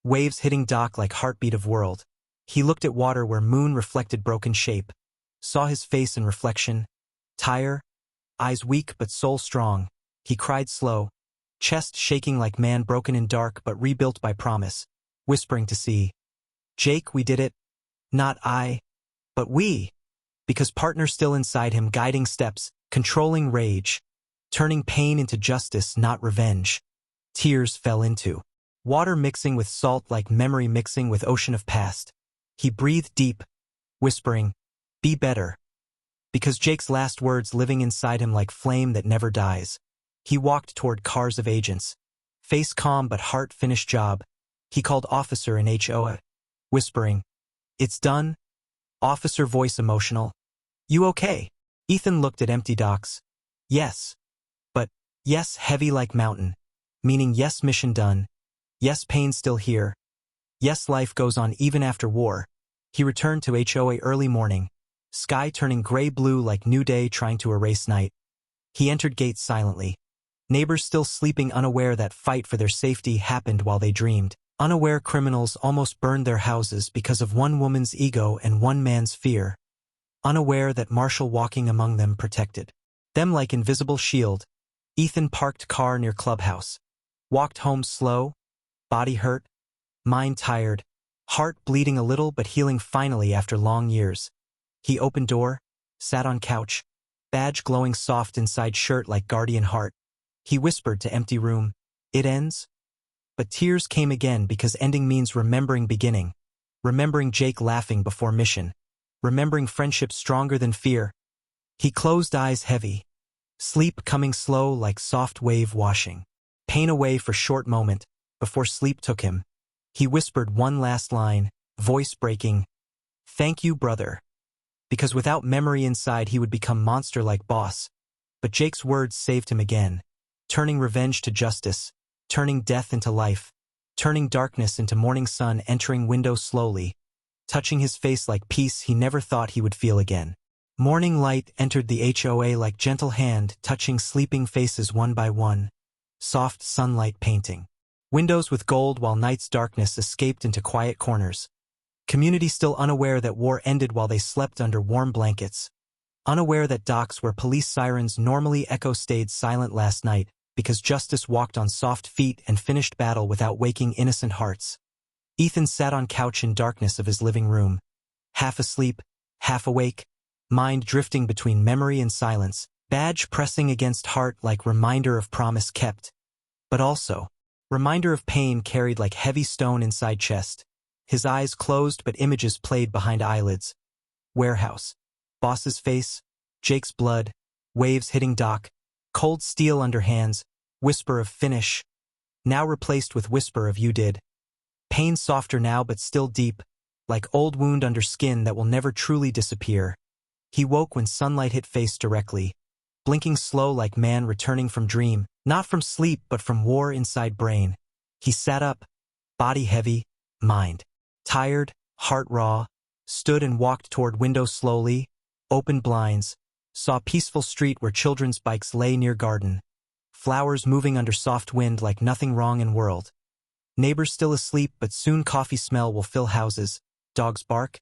waves hitting dock like heartbeat of world. He looked at water where moon reflected broken shape, saw his face in reflection, tire, eyes weak but soul strong. He cried slow, chest shaking like man broken in dark but rebuilt by promise, whispering to sea, Jake, we did it. Not I, but we. Because partner still inside him, guiding steps, controlling rage, turning pain into justice, not revenge. Tears fell into water mixing with salt like memory mixing with ocean of past. He breathed deep, whispering, be better. Because Jake's last words living inside him like flame that never dies. He walked toward cars of agents. Face calm but heart finished job. He called officer in HOA, whispering, it's done. Officer voice emotional. You okay? Ethan looked at empty docks. Yes. But, yes, heavy like mountain. Meaning yes, mission done. Yes, pain still here. Yes, life goes on even after war. He returned to HOA early morning. Sky turning gray-blue like new day trying to erase night. He entered gates silently. Neighbors still sleeping, unaware that fight for their safety happened while they dreamed. Unaware criminals almost burned their houses because of one woman's ego and one man's fear. Unaware that Marshal walking among them protected them like invisible shield. Ethan parked car near clubhouse. Walked home slow, body hurt, mind tired, heart bleeding a little but healing finally after long years. He opened door, sat on couch, badge glowing soft inside shirt like guardian heart. He whispered to empty room, it ends? But tears came again because ending means remembering beginning. Remembering Jake laughing before mission. Remembering friendship stronger than fear. He closed eyes heavy. Sleep coming slow like soft wave washing. Pain away for short moment, before sleep took him. He whispered one last line, voice breaking. Thank you, brother. Because without memory inside he would become monster like boss. But Jake's words saved him again. Turning revenge to justice. Turning death into life. Turning darkness into morning sun, entering window slowly. Touching his face like peace he never thought he would feel again. Morning light entered the HOA like gentle hand, touching sleeping faces one by one. Soft sunlight painting windows with gold while night's darkness escaped into quiet corners. Community still unaware that war ended while they slept under warm blankets. Unaware that docks where police sirens normally echo stayed silent last night because justice walked on soft feet and finished battle without waking innocent hearts. Ethan sat on couch in darkness of his living room. Half asleep, half awake, mind drifting between memory and silence, badge pressing against heart like reminder of promise kept. But also, reminder of pain carried like heavy stone inside chest. His eyes closed but images played behind eyelids. Warehouse. Boss's face. Jake's blood. Waves hitting dock. Cold steel under hands. Whisper of finish. Now replaced with whisper of you did. Pain softer now but still deep. Like old wound under skin that will never truly disappear. He woke when sunlight hit face directly. Blinking slow like man returning from dream. Not from sleep but from war inside brain. He sat up. Body heavy. Mind tired, heart raw, stood and walked toward window slowly, opened blinds, saw peaceful street where children's bikes lay near garden, flowers moving under soft wind like nothing wrong in world. Neighbors still asleep but soon coffee smell will fill houses, dogs bark,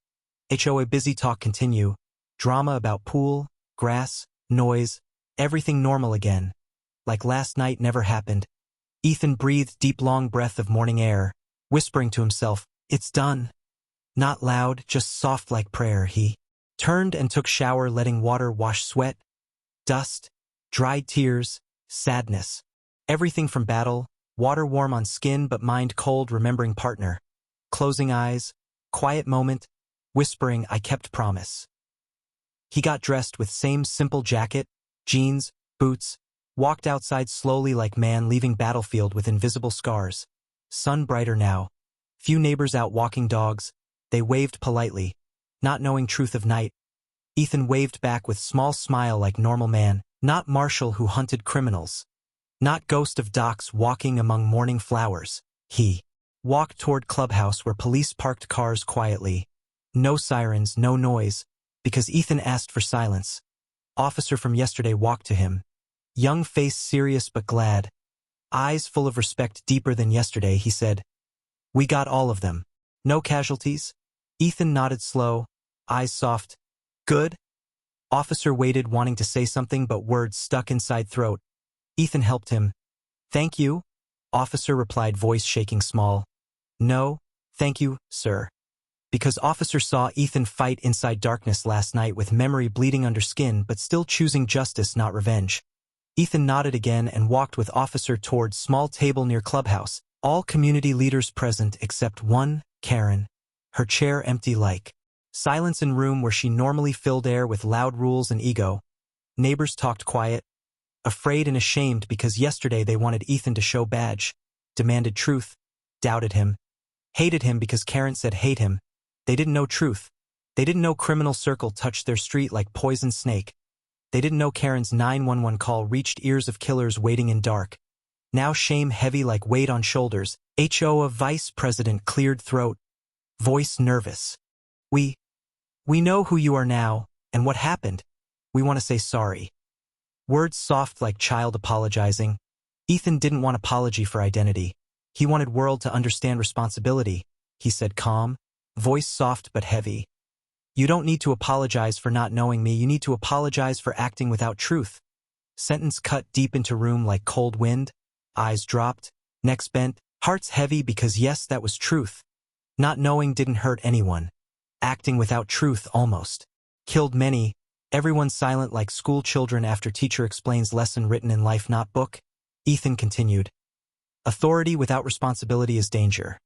HOA busy talk continue, drama about pool, grass, noise, everything normal again. Like last night never happened. Ethan breathed deep long breath of morning air, whispering to himself, it's done. Not loud, just soft like prayer. He turned and took shower, letting water wash sweat, dust, dried tears, sadness. Everything from battle, water warm on skin but mind cold, remembering partner. Closing eyes, quiet moment, whispering I kept promise. He got dressed with same simple jacket, jeans, boots, walked outside slowly like man leaving battlefield with invisible scars. Sun brighter now. Few neighbors out walking dogs. They waved politely, not knowing truth of night. Ethan waved back with small smile like normal man, not Marshal who hunted criminals. Not ghost of docks walking among morning flowers. He walked toward clubhouse where police parked cars quietly. No sirens, no noise, because Ethan asked for silence. Officer from yesterday walked to him. Young face serious but glad. Eyes full of respect deeper than yesterday, he said. We got all of them. No casualties? Ethan nodded slow, eyes soft. Good? Officer waited wanting to say something but words stuck inside throat. Ethan helped him. Thank you? Officer replied, voice shaking small. No, thank you, sir. Because officer saw Ethan fight inside darkness last night with memory bleeding under skin but still choosing justice not revenge. Ethan nodded again and walked with officer toward small table near clubhouse. All community leaders present except one, Karen. Her chair empty like silence in room where she normally filled air with loud rules and ego. Neighbors talked quiet, afraid and ashamed because yesterday they wanted Ethan to show badge, demanded truth, doubted him, hated him because Karen said hate him. They didn't know truth. They didn't know criminal circle touched their street like poison snake. They didn't know Karen's 911 call reached ears of killers waiting in dark. Now shame heavy like weight on shoulders. HOA vice president cleared throat. Voice nervous. We know who you are now, and what happened. We want to say sorry. Words soft like child apologizing. Ethan didn't want apology for identity. He wanted world to understand responsibility. He said calm, voice soft but heavy. You don't need to apologize for not knowing me, you need to apologize for acting without truth. Sentence cut deep into room like cold wind. Eyes dropped, necks bent, hearts heavy because yes, that was truth. Not knowing didn't hurt anyone. Acting without truth almost killed many. Everyone silent like school children after teacher explains lesson written in life not book. Ethan continued. Authority without responsibility is danger.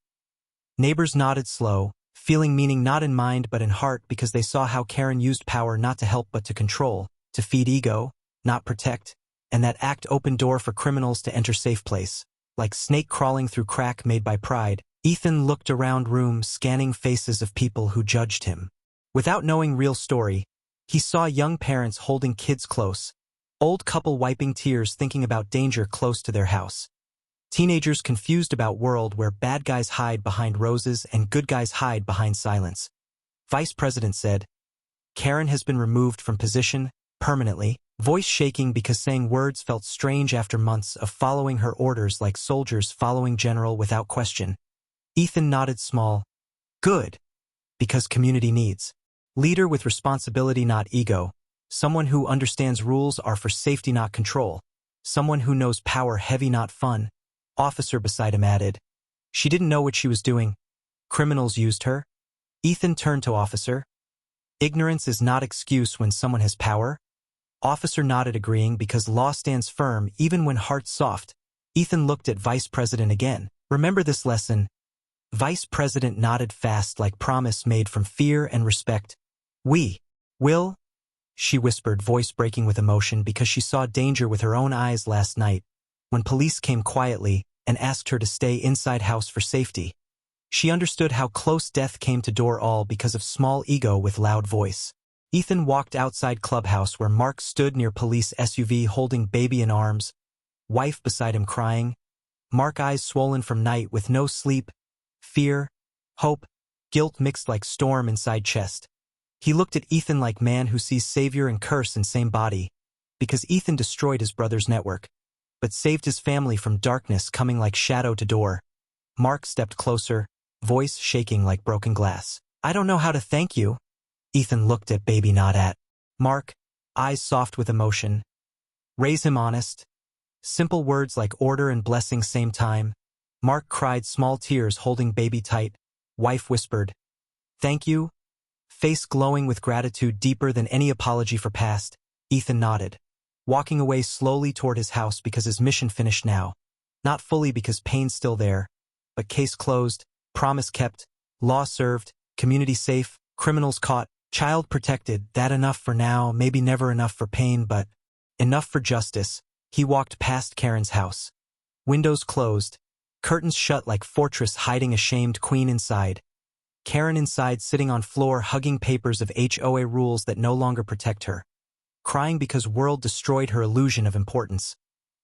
Neighbors nodded slow, feeling meaning not in mind but in heart because they saw how Karen used power not to help but to control, to feed ego, not protect, and that act opened door for criminals to enter safe place. Like snake crawling through crack made by pride, Ethan looked around room scanning faces of people who judged him. Without knowing real story, he saw young parents holding kids close, old couple wiping tears thinking about danger close to their house. Teenagers confused about world where bad guys hide behind roses and good guys hide behind silence. Vice President said, Karen has been removed from position, permanently, voice shaking because saying words felt strange after months of following her orders like soldiers following general without question. Ethan nodded small. Good. Because community needs. Leader with responsibility not ego. Someone who understands rules are for safety not control. Someone who knows power heavy not fun. Officer beside him added. She didn't know what she was doing. Criminals used her. Ethan turned to officer. Ignorance is not excuse when someone has power. Officer nodded agreeing because law stands firm even when heart's soft. Ethan looked at Vice President again. Remember this lesson. Vice President nodded fast like promise made from fear and respect. We will, she whispered, voice breaking with emotion because she saw danger with her own eyes last night when police came quietly and asked her to stay inside house for safety. She understood how close death came to door all because of small ego with loud voice. Ethan walked outside clubhouse where Mark stood near police SUV holding baby in arms, wife beside him crying. Mark eyes swollen from night with no sleep, fear, hope, guilt mixed like storm inside chest. He looked at Ethan like man who sees savior and curse in same body, because Ethan destroyed his brother's network, but saved his family from darkness coming like shadow to door. Mark stepped closer, voice shaking like broken glass. I don't know how to thank you. Ethan looked at baby, not at Mark, eyes soft with emotion. Raise him honest. Simple words like order and blessing same time. Mark cried small tears holding baby tight. Wife whispered, thank you. Face glowing with gratitude deeper than any apology for past. Ethan nodded, walking away slowly toward his house because his mission finished now. Not fully because pain's still there, but case closed, promise kept, law served, community safe, criminals caught. Child protected, that enough for now, maybe never enough for pain, but enough for justice. He walked past Karen's house. Windows closed, curtains shut like fortress hiding a shamed queen inside. Karen inside sitting on floor hugging papers of HOA rules that no longer protect her. Crying because world destroyed her illusion of importance.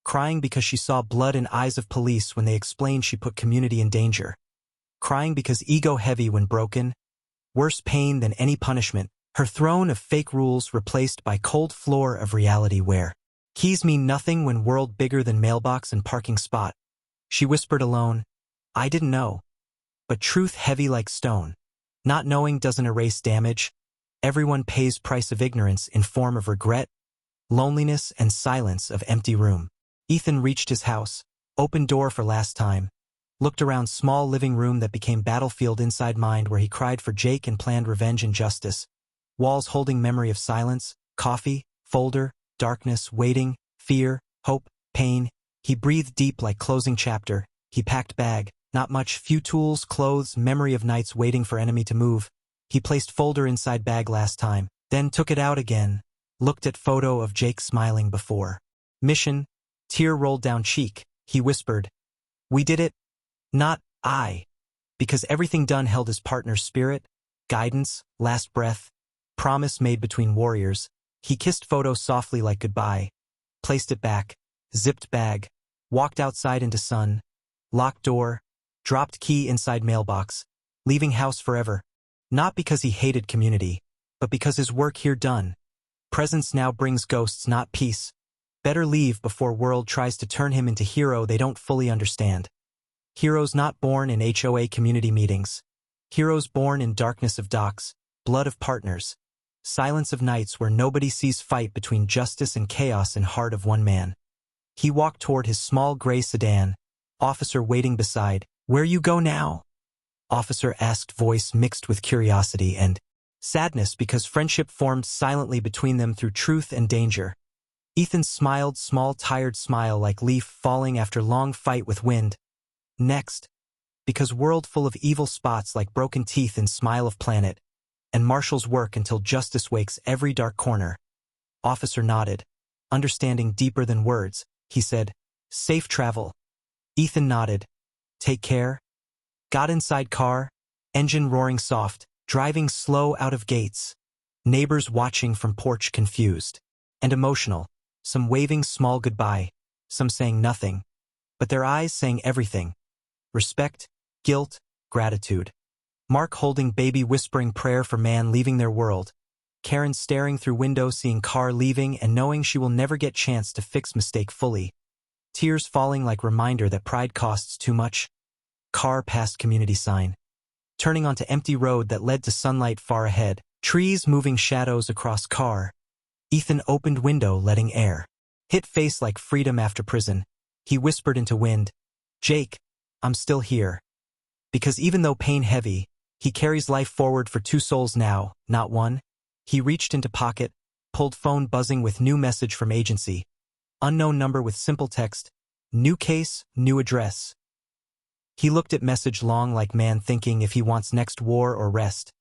Crying because she saw blood in eyes of police when they explained she put community in danger. Crying because ego heavy when broken. Worse pain than any punishment. Her throne of fake rules replaced by cold floor of reality where keys mean nothing when world bigger than mailbox and parking spot. She whispered alone, I didn't know. But truth heavy like stone. Not knowing doesn't erase damage. Everyone pays price of ignorance in form of regret, loneliness, and silence of empty room. Ethan reached his house, opened door for last time, looked around small living room that became battlefield inside mind where he cried for Jake and planned revenge and justice. Walls holding memory of silence, coffee, folder, darkness, waiting, fear, hope, pain. He breathed deep like closing chapter. He packed bag, not much, few tools, clothes, memory of nights waiting for enemy to move. He placed folder inside bag last time, then took it out again, looked at photo of Jake smiling before. Mission, tear rolled down cheek. He whispered, we did it. Not I. Because everything done held his partner's spirit, guidance, last breath, promise made between warriors. He kissed photo softly like goodbye, placed it back, zipped bag, walked outside into sun, locked door, dropped key inside mailbox, leaving house forever. Not because he hated community, but because his work here done. Presence now brings ghosts, not peace. Better leave before world tries to turn him into hero they don't fully understand. Heroes not born in HOA community meetings. Heroes born in darkness of docks, blood of partners. Silence of nights where nobody sees fight between justice and chaos in heart of one man. He walked toward his small gray sedan, officer waiting beside. Where you go now? Officer asked, voice mixed with curiosity and sadness because friendship formed silently between them through truth and danger. Ethan smiled, small tired smile like leaf falling after long fight with wind. Next, because world full of evil spots like broken teeth in smile of planet, and Marshal's work until justice wakes every dark corner. Officer nodded, understanding deeper than words. He said, safe travel. Ethan nodded, take care. Got inside car, engine roaring soft, driving slow out of gates. Neighbors watching from porch confused and emotional, some waving small goodbye, some saying nothing, but their eyes saying everything. Respect, guilt, gratitude. Mark holding baby whispering prayer for man leaving their world. Karen staring through window seeing car leaving and knowing she will never get chance to fix mistake fully. Tears falling like reminder that pride costs too much. Car past community sign. Turning onto empty road that led to sunlight far ahead. Trees moving shadows across car. Ethan opened window letting air hit face like freedom after prison. He whispered into wind, Jake, I'm still here. Because even though pain heavy, he carries life forward for two souls now, not one. He reached into pocket, pulled phone buzzing with new message from agency. Unknown number with simple text, new case, new address. He looked at message long like man thinking if he wants next war or rest.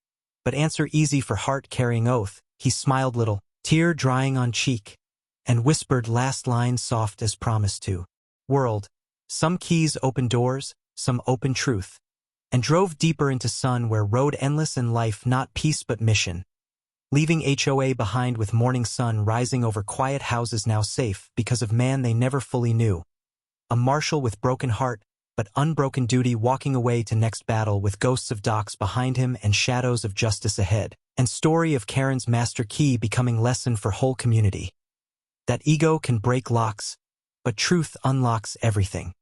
But answer easy for heart carrying oath. He smiled little, tear drying on cheek, and whispered last line soft as promised to. World, some keys open doors, some open truth. And drove deeper into sun where road endless in life not peace but mission. Leaving HOA behind with morning sun rising over quiet houses now safe because of man they never fully knew. A marshal with broken heart, but unbroken duty walking away to next battle with ghosts of docks behind him and shadows of justice ahead. And story of Karen's master key becoming lesson for whole community. That ego can break locks, but truth unlocks everything.